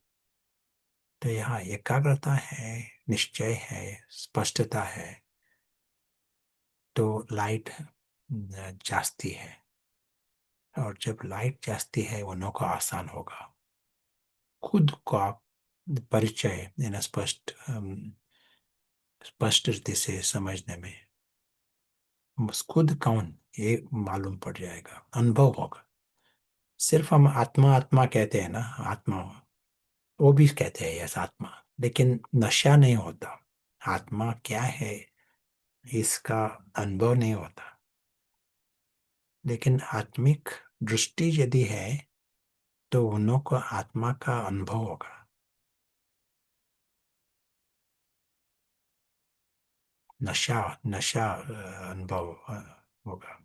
S2: तो यहाँ एकाग्रता है, निश्चय है, स्पष्टता है, तो लाइट जास्ती है। और जब लाइट जास्ती है, उन्हों को आसान होगा खुद का परिचय देना, स्पष्ट रीति से समझने में। बस खुद कौन ये मालूम पड़ जाएगा, अनुभव होगा। सिर्फ हम आत्मा आत्मा कहते हैं ना, आत्मा, वो भी कहते हैं यस आत्मा, लेकिन नशा नहीं होता। आत्मा क्या है इसका अनुभव नहीं होता। लेकिन आत्मिक दृष्टि यदि है तो उन्हों को आत्मा का अनुभव होगा, नशा, नशा अनुभव होगा,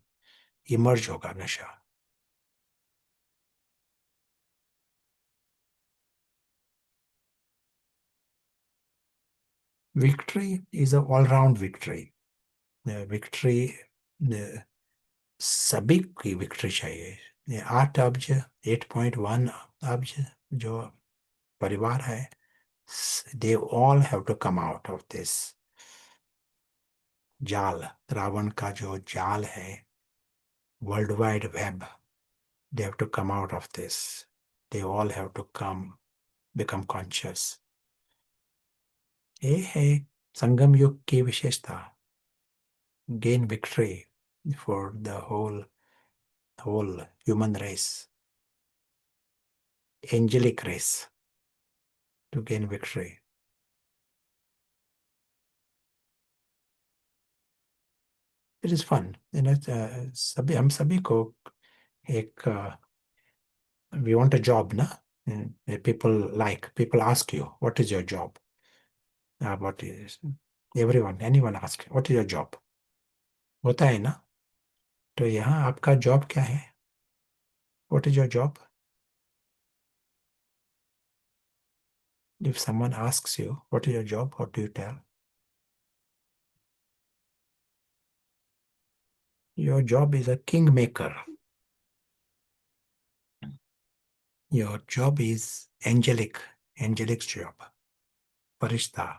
S2: इमर्ज होगा नशा। Victory is a all round victory. Victory सभी की विक्ट्री चाहिए। ये 8 अब्ज, 8.1 अब्ज जो परिवार है, they all have to come out of this जाल, रावण का जो जाल है, world wide web, they have to come out of this, they all have to come, become conscious। ये है संगम युग की विशेषता, gain victory for the whole human race, angelic race, to gain victory। It is fun, सभी हम सभी को एक We want a job, na? People ask you, what is your job? What is anyone ask, what is your job? होता है ना? तो यहाँ आपका जॉब क्या है? What is your job? If someone asks you, what is your job? What do you tell? Your job is a kingmaker. Your job is angelic's job. Farishta.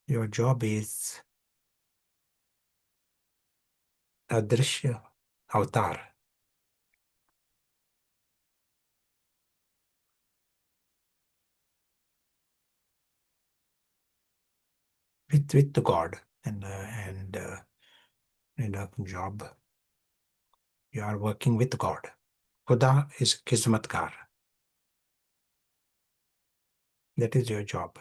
S2: Your job is Adrishya Avatar. With the God and a job. You are working with God. Khuda is Kismatkar. That is your job.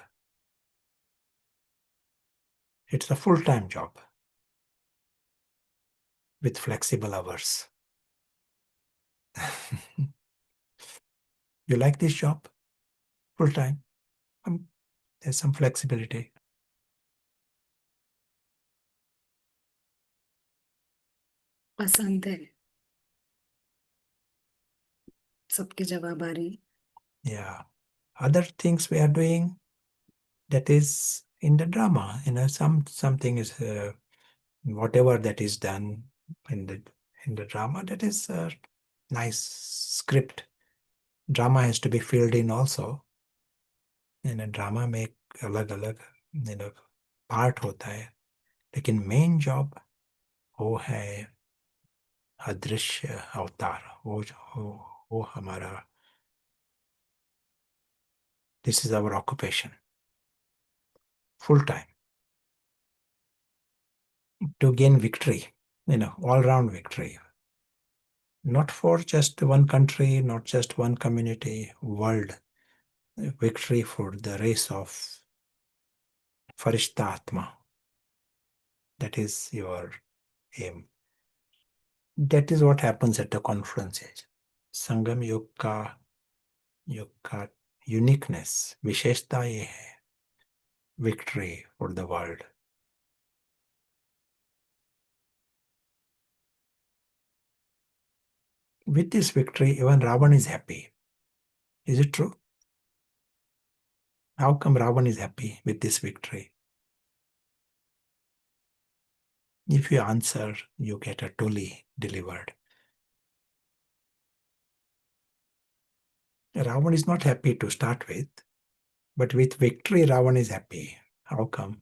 S2: It's a full-time job with flexible hours. You like this job? Full-time? There's some flexibility.
S1: पसंद है। सबके जवाब आ रही है।
S2: Yeah. Other things we are doing, that is in the drama. Something is whatever that is done in the drama, that is a nice script. Drama has to be filled in also. In a drama में अलग अलग part होता है, लेकिन main job वो है अदृश्य अवतार। वो हमारा, this is our occupation full time to gain victory, all round victory. Not for just one country, not just one community, world victory for the race of Farishta Atma. That is your aim. That is what happens at the conferences. संगम योग का uniqueness, विशेषता ये है, victory for the world. With this victory, even Ravan is happy. Is it true? How come Ravan is happy with this victory? If you answer, you get a toli delivered. Ravan is not happy to start with, but with victory, Ravan is happy. How come?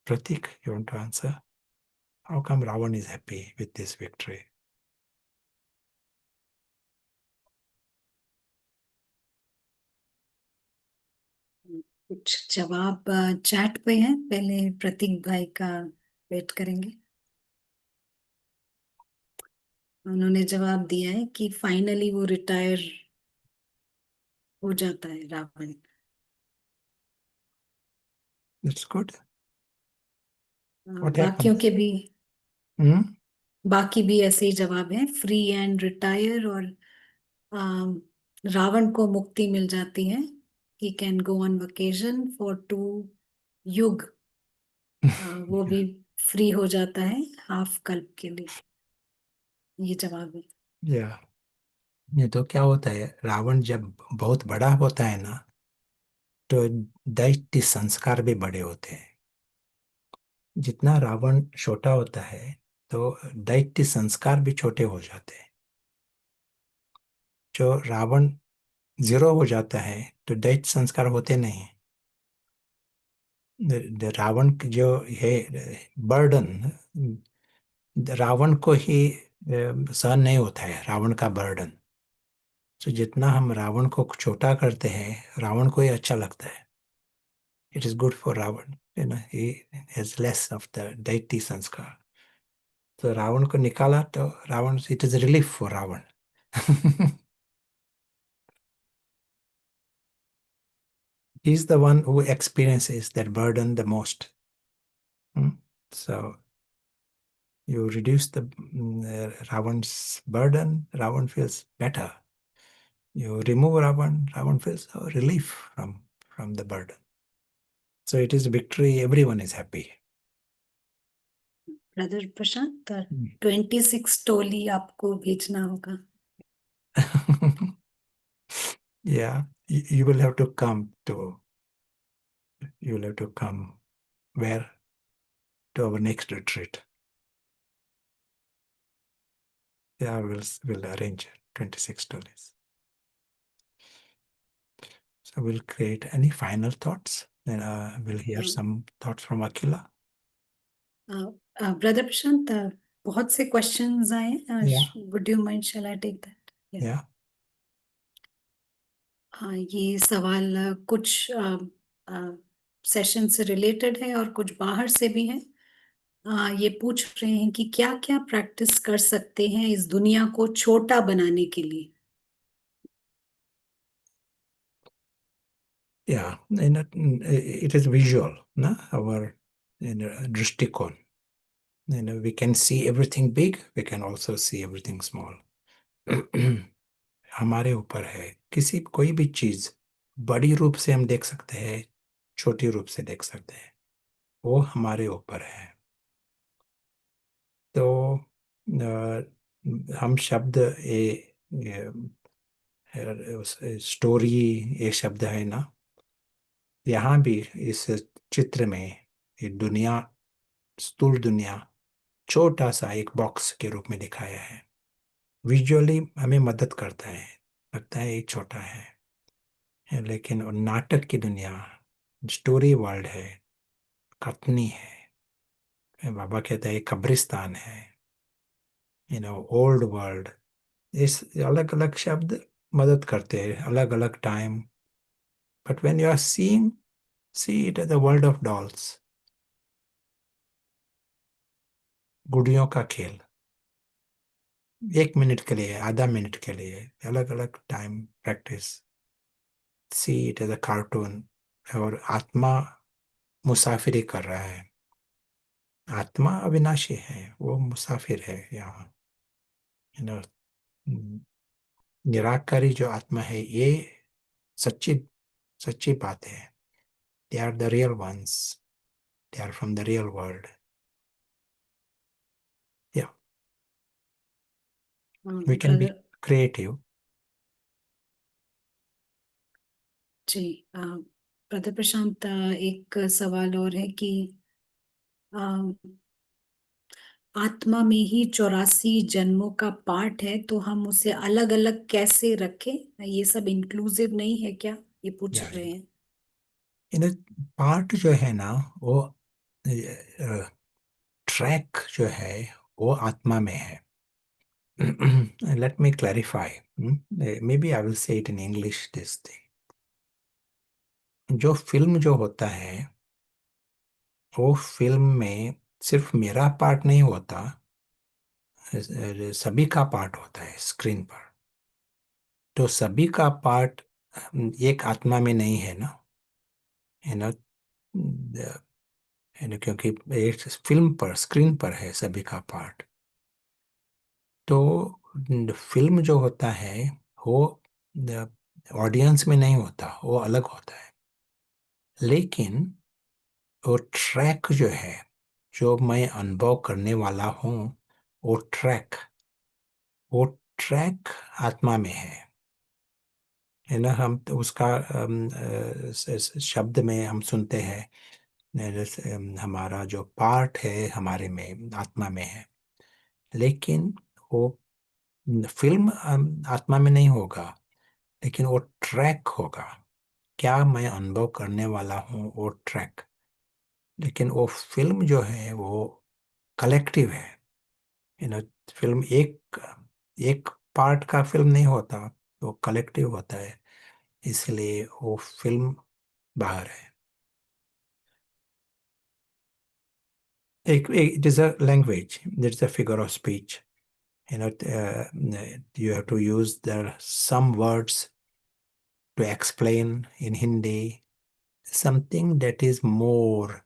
S2: Pratik, you want to answer? How come Ravan is happy with this victory?
S1: कुछ जवाब chat पे हैं, पहले प्रतीक भाई का wait करेंगे। उन्होंने जवाब दिया है कि फाइनली वो रिटायर हो जाता है रावण।
S2: That's good. What
S1: बाकियों
S2: happens?
S1: के भी
S2: Hmm?
S1: बाकी भी ऐसे ही जवाब हैं, फ्री एंड रिटायर, और रावण को मुक्ति मिल जाती है। He can go on vacation for 2 युग। वो भी फ्री हो जाता है हाफ कल्प के लिए। ये जवाब है।
S2: Yeah. ये तो क्या होता है, रावण जब बहुत बड़ा होता है ना, तो दैत्य संस्कार भी बड़े होते हैं। जितना रावण छोटा होता है, तो दैत्य संस्कार भी छोटे हो जाते हैं। जो रावण 0 हो जाता है, तो दैत्य संस्कार होते नहीं। रावण की जो है बर्डन, रावण को ही सहन नहीं होता है, रावण का बर्डन। तो जितना हम रावण को छोटा करते हैं, रावण को ही अच्छा लगता है। It is good for Ravan, he has less of the दैत्य संस्कार। तो रावण को निकाला तो Ravan, it is relief for Ravan. He's the one who experiences that burden the most. So you reduce the Ravan's burden, Ravan feels better. You remove Ravan feels relief from the burden. So it is victory, everyone is happy.
S1: Brother Prashant 26 टोली आपको भेजना होगा.
S2: Yeah, you will have to come where? To our next retreat. Yeah, we'll arrange 26 stories. So we'll create any final thoughts. Then we'll hear some thoughts from Akila.
S1: Brother Prashant बहुत से questions आए.
S2: Yeah.
S1: Would you mind, shall I take that?
S2: Yeah.
S1: हाँ, ये सवाल कुछ session से related है और कुछ बाहर से भी है. ये पूछ रहे हैं कि क्या क्या प्रैक्टिस कर सकते हैं इस दुनिया को छोटा बनाने के लिए.
S2: Yeah, it is visual, na? Our drishtikon. We can see everything big, we can also see everything small. हमारे ऊपर है. कोई भी चीज बड़ी रूप से हम देख सकते हैं, छोटी रूप से देख सकते हैं, वो हमारे ऊपर है. तो हम शब्द स्टोरी, ये शब्द है ना, यहाँ भी इस चित्र में ये दुनिया, स्थूल दुनिया छोटा सा एक बॉक्स के रूप में दिखाया है. विजुअली हमें मदद करता है, लगता है ये छोटा है, लेकिन नाटक की दुनिया, स्टोरी वर्ल्ड है, कथनी है, बाबा कहता है कब्रिस्तान है, ओल्ड वर्ल्ड. इस अलग अलग शब्द मदद करते हैं, अलग अलग time. But when you are seeing, see it as the world of dolls. गुड़ियों का खेल, 1 मिनट के लिए, आधा मिनट के लिए, अलग अलग time practice. See it as a cartoon. और आत्मा मुसाफिरी कर रहा है. आत्मा अविनाशी है, वो मुसाफिर है यहाँ. निराकारी जो आत्मा है, ये सच्ची सच्ची बात है. They are the real ones, they are from the real world. Yeah we can be creative.
S1: जी, ब्रदर प्रशांत, एक सवाल और है कि आत्मा में ही 84 जन्मों का पार्ट है, तो हम उसे अलग अलग कैसे रखें? ये सब इंक्लूसिव नहीं है क्या, ये पूछ रहे हैं.
S2: पार्ट जो है ना, वो ट्रैक जो है वो आत्मा में है. Let me clarify. Maybe I will say it in English, this thing. जो फिल्म जो होता है, वो फिल्म में सिर्फ मेरा पार्ट नहीं होता, सभी का पार्ट होता है स्क्रीन पर. तो सभी का पार्ट एक आत्मा में नहीं है ना, है ना. क्योंकि एक फिल्म पर, स्क्रीन पर है सभी का पार्ट. तो फिल्म जो होता है वो ऑडियंस में नहीं होता, वो अलग होता है. लेकिन वो ट्रैक जो है, जो मैं अनुभव करने वाला हूँ, वो ट्रैक आत्मा में है ना. हम तो उसका शब्द में हम सुनते हैं, जैसे हमारा जो पार्ट है हमारे में, आत्मा में है. लेकिन वो फिल्म आत्मा में नहीं होगा, लेकिन वो ट्रैक होगा. क्या मैं अनुभव करने वाला हूँ, वो ट्रैक. लेकिन वो फिल्म जो है वो कलेक्टिव है. फिल्म एक एक पार्ट का फिल्म नहीं होता, वो कलेक्टिव होता है, इसलिए वो फिल्म बाहर है. It is a language, it is a figure of speech. You have to use some words to explain in Hindi, something that is more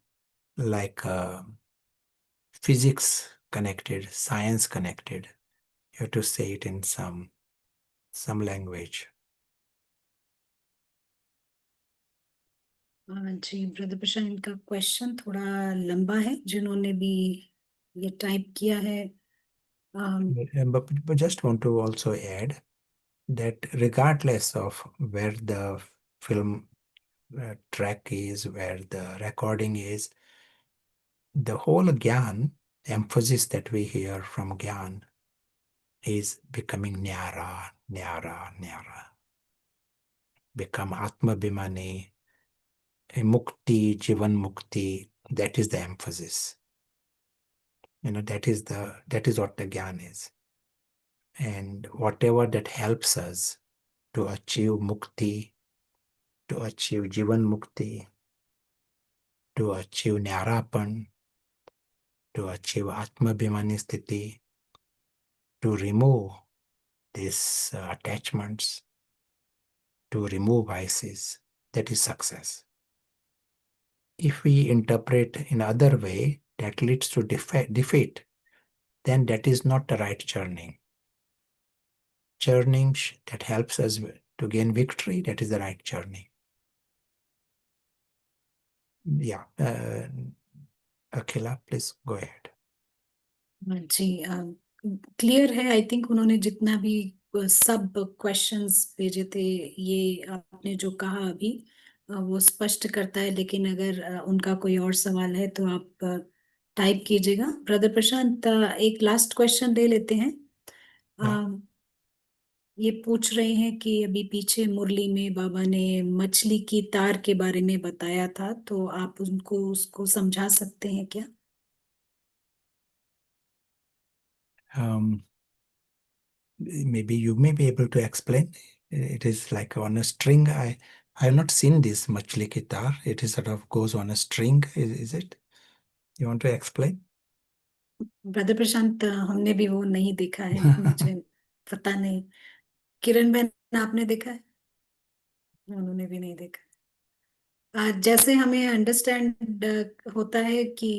S2: like physics connected, science connected. You have to say it in some language.
S1: जी brother Prashant, इनका question थोड़ा लंबा है, जिन्होंने भी ये type किया है।
S2: But just want to also add that regardless of where the film track is, where the recording is, the whole Gyan emphasis that we hear from Gyan is becoming Nyara, Nyara, Nyara. Become Atma Bhimani, Mukti, Jivan Mukti. That is the emphasis. That is what the Gyan is. And whatever that helps us to achieve Mukti, to achieve Jivan Mukti, to achieve Nyarapan, to achieve Atma Bhimani Sthiti, to remove these attachments, to remove vices, that is success. If we interpret in other way that leads to defeat, then that is not the right journey. Journey that helps us to gain victory, that is the right journey. Yeah. Akhila, please go ahead.
S1: जी, clear है। I think उन्होंने जितना भी सब questions भेजे थे, ये आपने जो कहा अभी वो स्पष्ट करता है। लेकिन अगर उनका कोई और सवाल है तो आप टाइप कीजिएगा। ब्रदर प्रशांत, एक लास्ट क्वेश्चन ले लेते हैं।
S2: Yeah.
S1: ये पूछ रहे हैं कि अभी पीछे मुरली में बाबा ने मछली की तार के बारे में बताया था, तो आप उनको उसको समझा सकते हैं क्या?
S2: Maybe you may be able to explain. It is like on a string. I have not seen this machli ki tar. It is sort of goes on a string. Is it? You want to explain?
S1: Brother Prashant, हमने भी वो नहीं देखा है, मुझे पता नहीं। किरण बहन, आपने देखा है? उन्होंने भी नहीं देखा। जैसे हमें अंडरस्टैंड होता है कि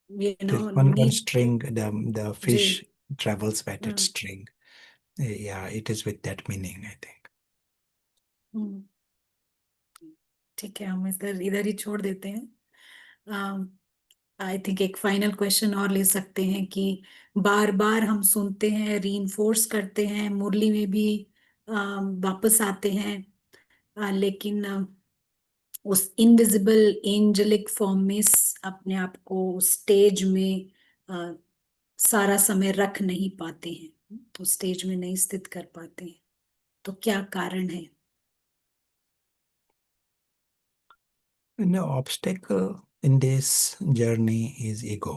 S2: This one
S1: need.
S2: string. The
S1: जी।
S2: fish travels by that
S1: hmm,
S2: string. Yeah, it is with that meaning, I think.
S1: हम्म, ठीक है, हम इधर इधर ही छोड़ देते हैं। आई थिंक एक फाइनल क्वेश्चन और ले सकते हैं कि बार बार हम सुनते हैं, रीइंफोर्स करते हैं, मुरली में भी वापस आते हैं, लेकिन उस इनविजिबल एंजेलिक फॉर्म में अपने आप को स्टेज में अ, सारा समय रख नहीं पाते हैं, तो स्टेज में नहीं स्थित कर पाते हैं। तो क्या कारण है?
S2: The obstacle in this journey is ego.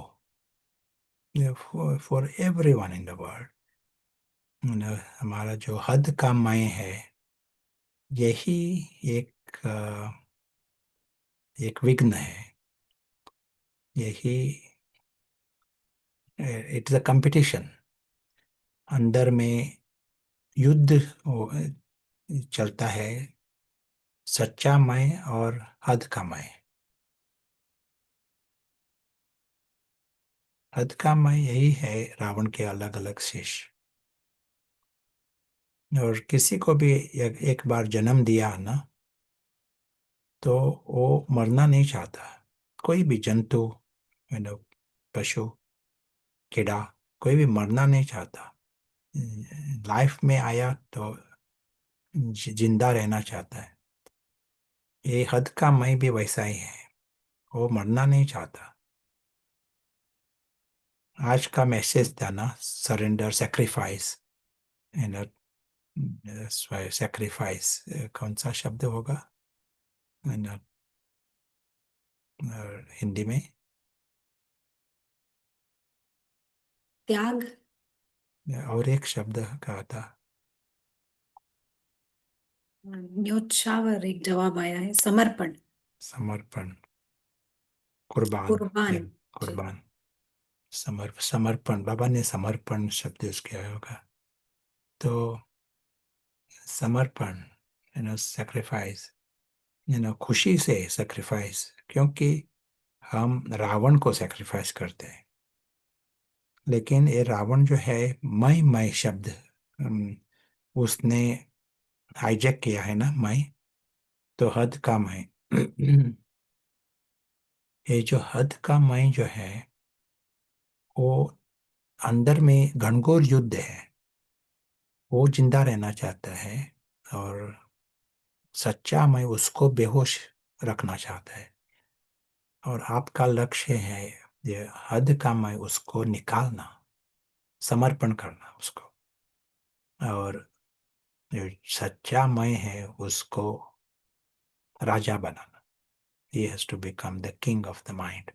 S2: For everyone in the world. हमारा जो हद का मैं है, यही एक विघ्न है। यही इट इज अ कंपटीशन। अंदर में युद्ध चलता है, सच्चा मैं और हद का मैं। हद का मैं यही है रावण के अलग अलग शीश। और किसी को भी एक बार जन्म दिया ना, तो वो मरना नहीं चाहता। कोई भी जंतु, पशु, कीड़ा, कोई भी मरना नहीं चाहता। लाइफ में आया तो जिंदा रहना चाहता है। ये हद का मैं भी वैसा ही है, वो मरना नहीं चाहता। आज का मैसेज था ना, सरेंडर, सेक्रीफाइस। सेक्रीफाइस कौन सा शब्द होगा हिंदी में?
S1: त्याग।
S2: और एक शब्द कहा था।
S1: न्योछावर एक जवाब आया है, समर्पण।
S2: समर्पण, कुर्बान। या
S1: कुर्बान। जी।
S2: कुर्बान, समर्पण। बाबा ने समर्पण शब्द यूज किया होगा। तो समर्पण, सेक्रीफाइस, खुशी से सेक्रीफाइस, क्योंकि हम रावण को सेक्रीफाइस करते हैं। लेकिन ये रावण जो है, मैं शब्द उसने हाईजैक किया है ना, मैं, तो हद का मैं। ये जो हद का मैं जो है, वो अंदर में घनघोर युद्ध है। वो जिंदा रहना चाहता है, और सच्चा मैं उसको बेहोश रखना चाहता है। और आपका लक्ष्य है ये हद का मैं उसको निकालना, समर्पण करना उसको। और जो सच्चा मैं है उसको राजा बनाना। He has to become the king of the mind.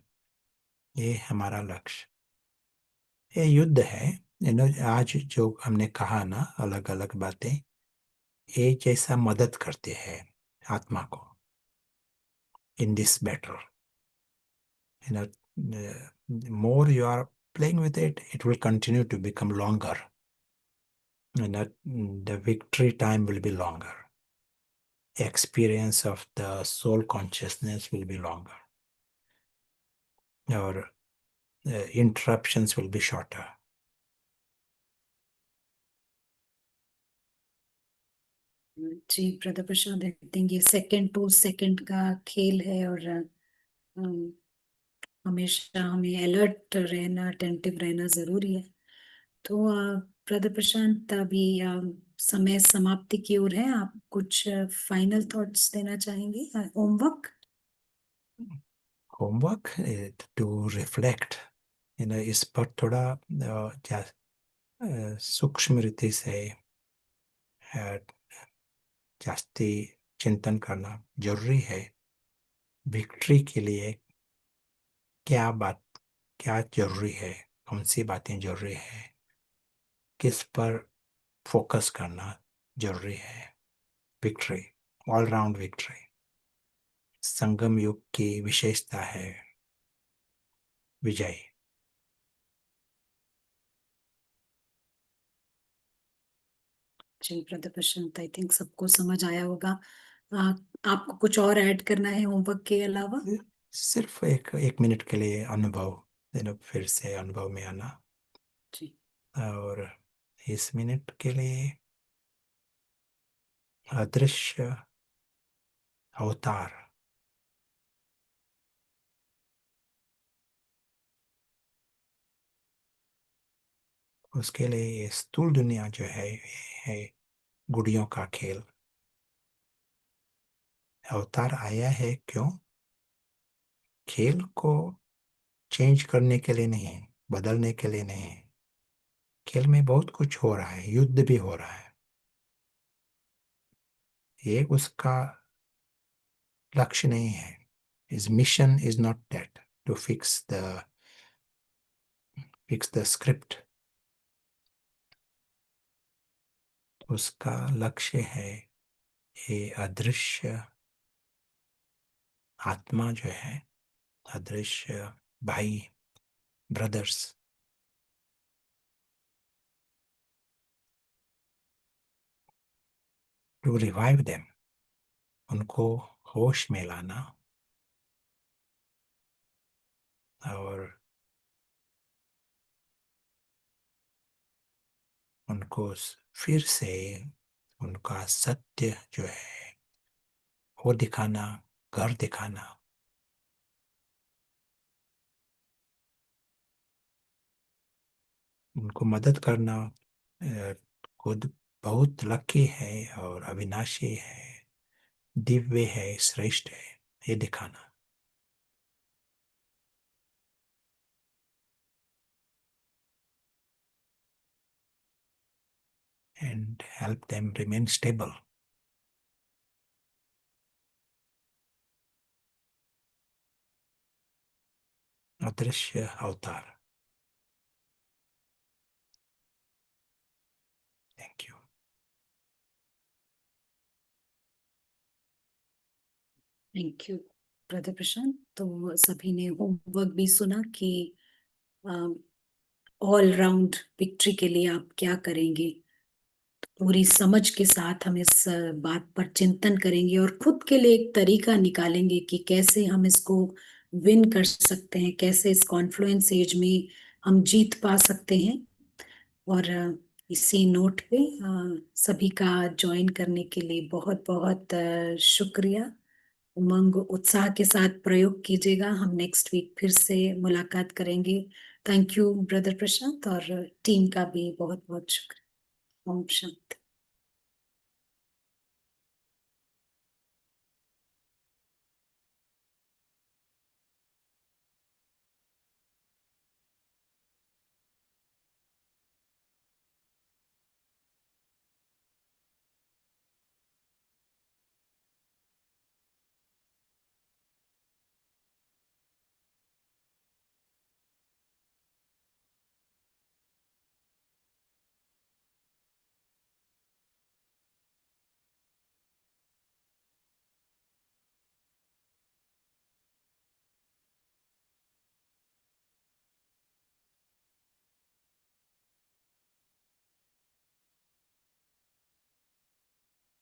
S2: ये हमारा लक्ष्य। ये युद्ध है। आज जो हमने कहा ना, अलग अलग बातें, ये जैसा मदद करते हैं आत्मा को in this battle. you know more you are playing with it, it will continue to become longer, and that the victory time will be longer. Experience of the soul consciousness will be longer, or interruptions will be shorter.
S1: जी brother Prashant, I think ये second to second का खेल है, और हमेशा हमें alert रहना, attentive रहना जरूरी है। तो ब्रदर प्रशांत, अभी समय समाप्ति की ओर है। आप कुछ फाइनल थॉट्स देना चाहेंगे? होमवर्क।
S2: होमवर्क टू रिफ्लेक्ट, इस पर थोड़ा सूक्ष्म रीति से जास्ती चिंतन करना जरूरी है। विक्ट्री के लिए क्या जरूरी है, कौन सी बातें जरूरी है, किस पर फोकस करना जरूरी है। विक्ट्री, ऑल राउंड विक्ट्री, संगम युग की विशेषता है विजय।
S1: जी ब्रदर प्रशांत, आई थिंक सबको समझ आया होगा। आ, आपको कुछ और ऐड करना है होमवर्क के अलावा?
S2: सिर्फ एक एक मिनट के लिए अनुभव, फिर से अनुभव में आना।
S1: जी।
S2: और इस मिनट के लिए अदृश्य अवतार, उसके लिए ये स्थूल दुनिया जो है, ये है गुड़ियों का खेल। अवतार आया है क्यों? खेल को चेंज करने के लिए नहीं, बदलने के लिए नहीं। खेल में बहुत कुछ हो रहा है, युद्ध भी हो रहा है। ये उसका लक्ष्य नहीं है। His mission is not that to fix the script. उसका लक्ष्य है ये अदृश्य आत्मा जो है, अदृश्य भाई, ब्रदर्स, टू रिवाइव देम, उनको होश में लाना, और उनको फिर से उनका सत्य जो है वो दिखाना, घर दिखाना। उनको मदद करना। खुद बहुत लकी है और अविनाशी है, दिव्य है, श्रेष्ठ है, ये दिखाना। And help them remain stable. अदृश्य अवतार। Thank you.
S1: Thank you brother Prashant. तो सभी ने होमवर्क भी सुना कि ऑल राउंड विक्ट्री के लिए आप क्या करेंगे। पूरी समझ के साथ हम इस बात पर चिंतन करेंगे और खुद के लिए एक तरीका निकालेंगे कि कैसे हम इसको विन कर सकते हैं, कैसे इस कॉन्फ्लुएंस एज में हम जीत पा सकते हैं। और इसी नोट पे सभी का ज्वाइन करने के लिए बहुत बहुत शुक्रिया। उमंग उत्साह के साथ प्रयोग कीजिएगा। हम नेक्स्ट वीक फिर से मुलाकात करेंगे। थैंक यू ब्रदर प्रशांत, और टीम का भी बहुत बहुत शुक्रिया। ओम शांति।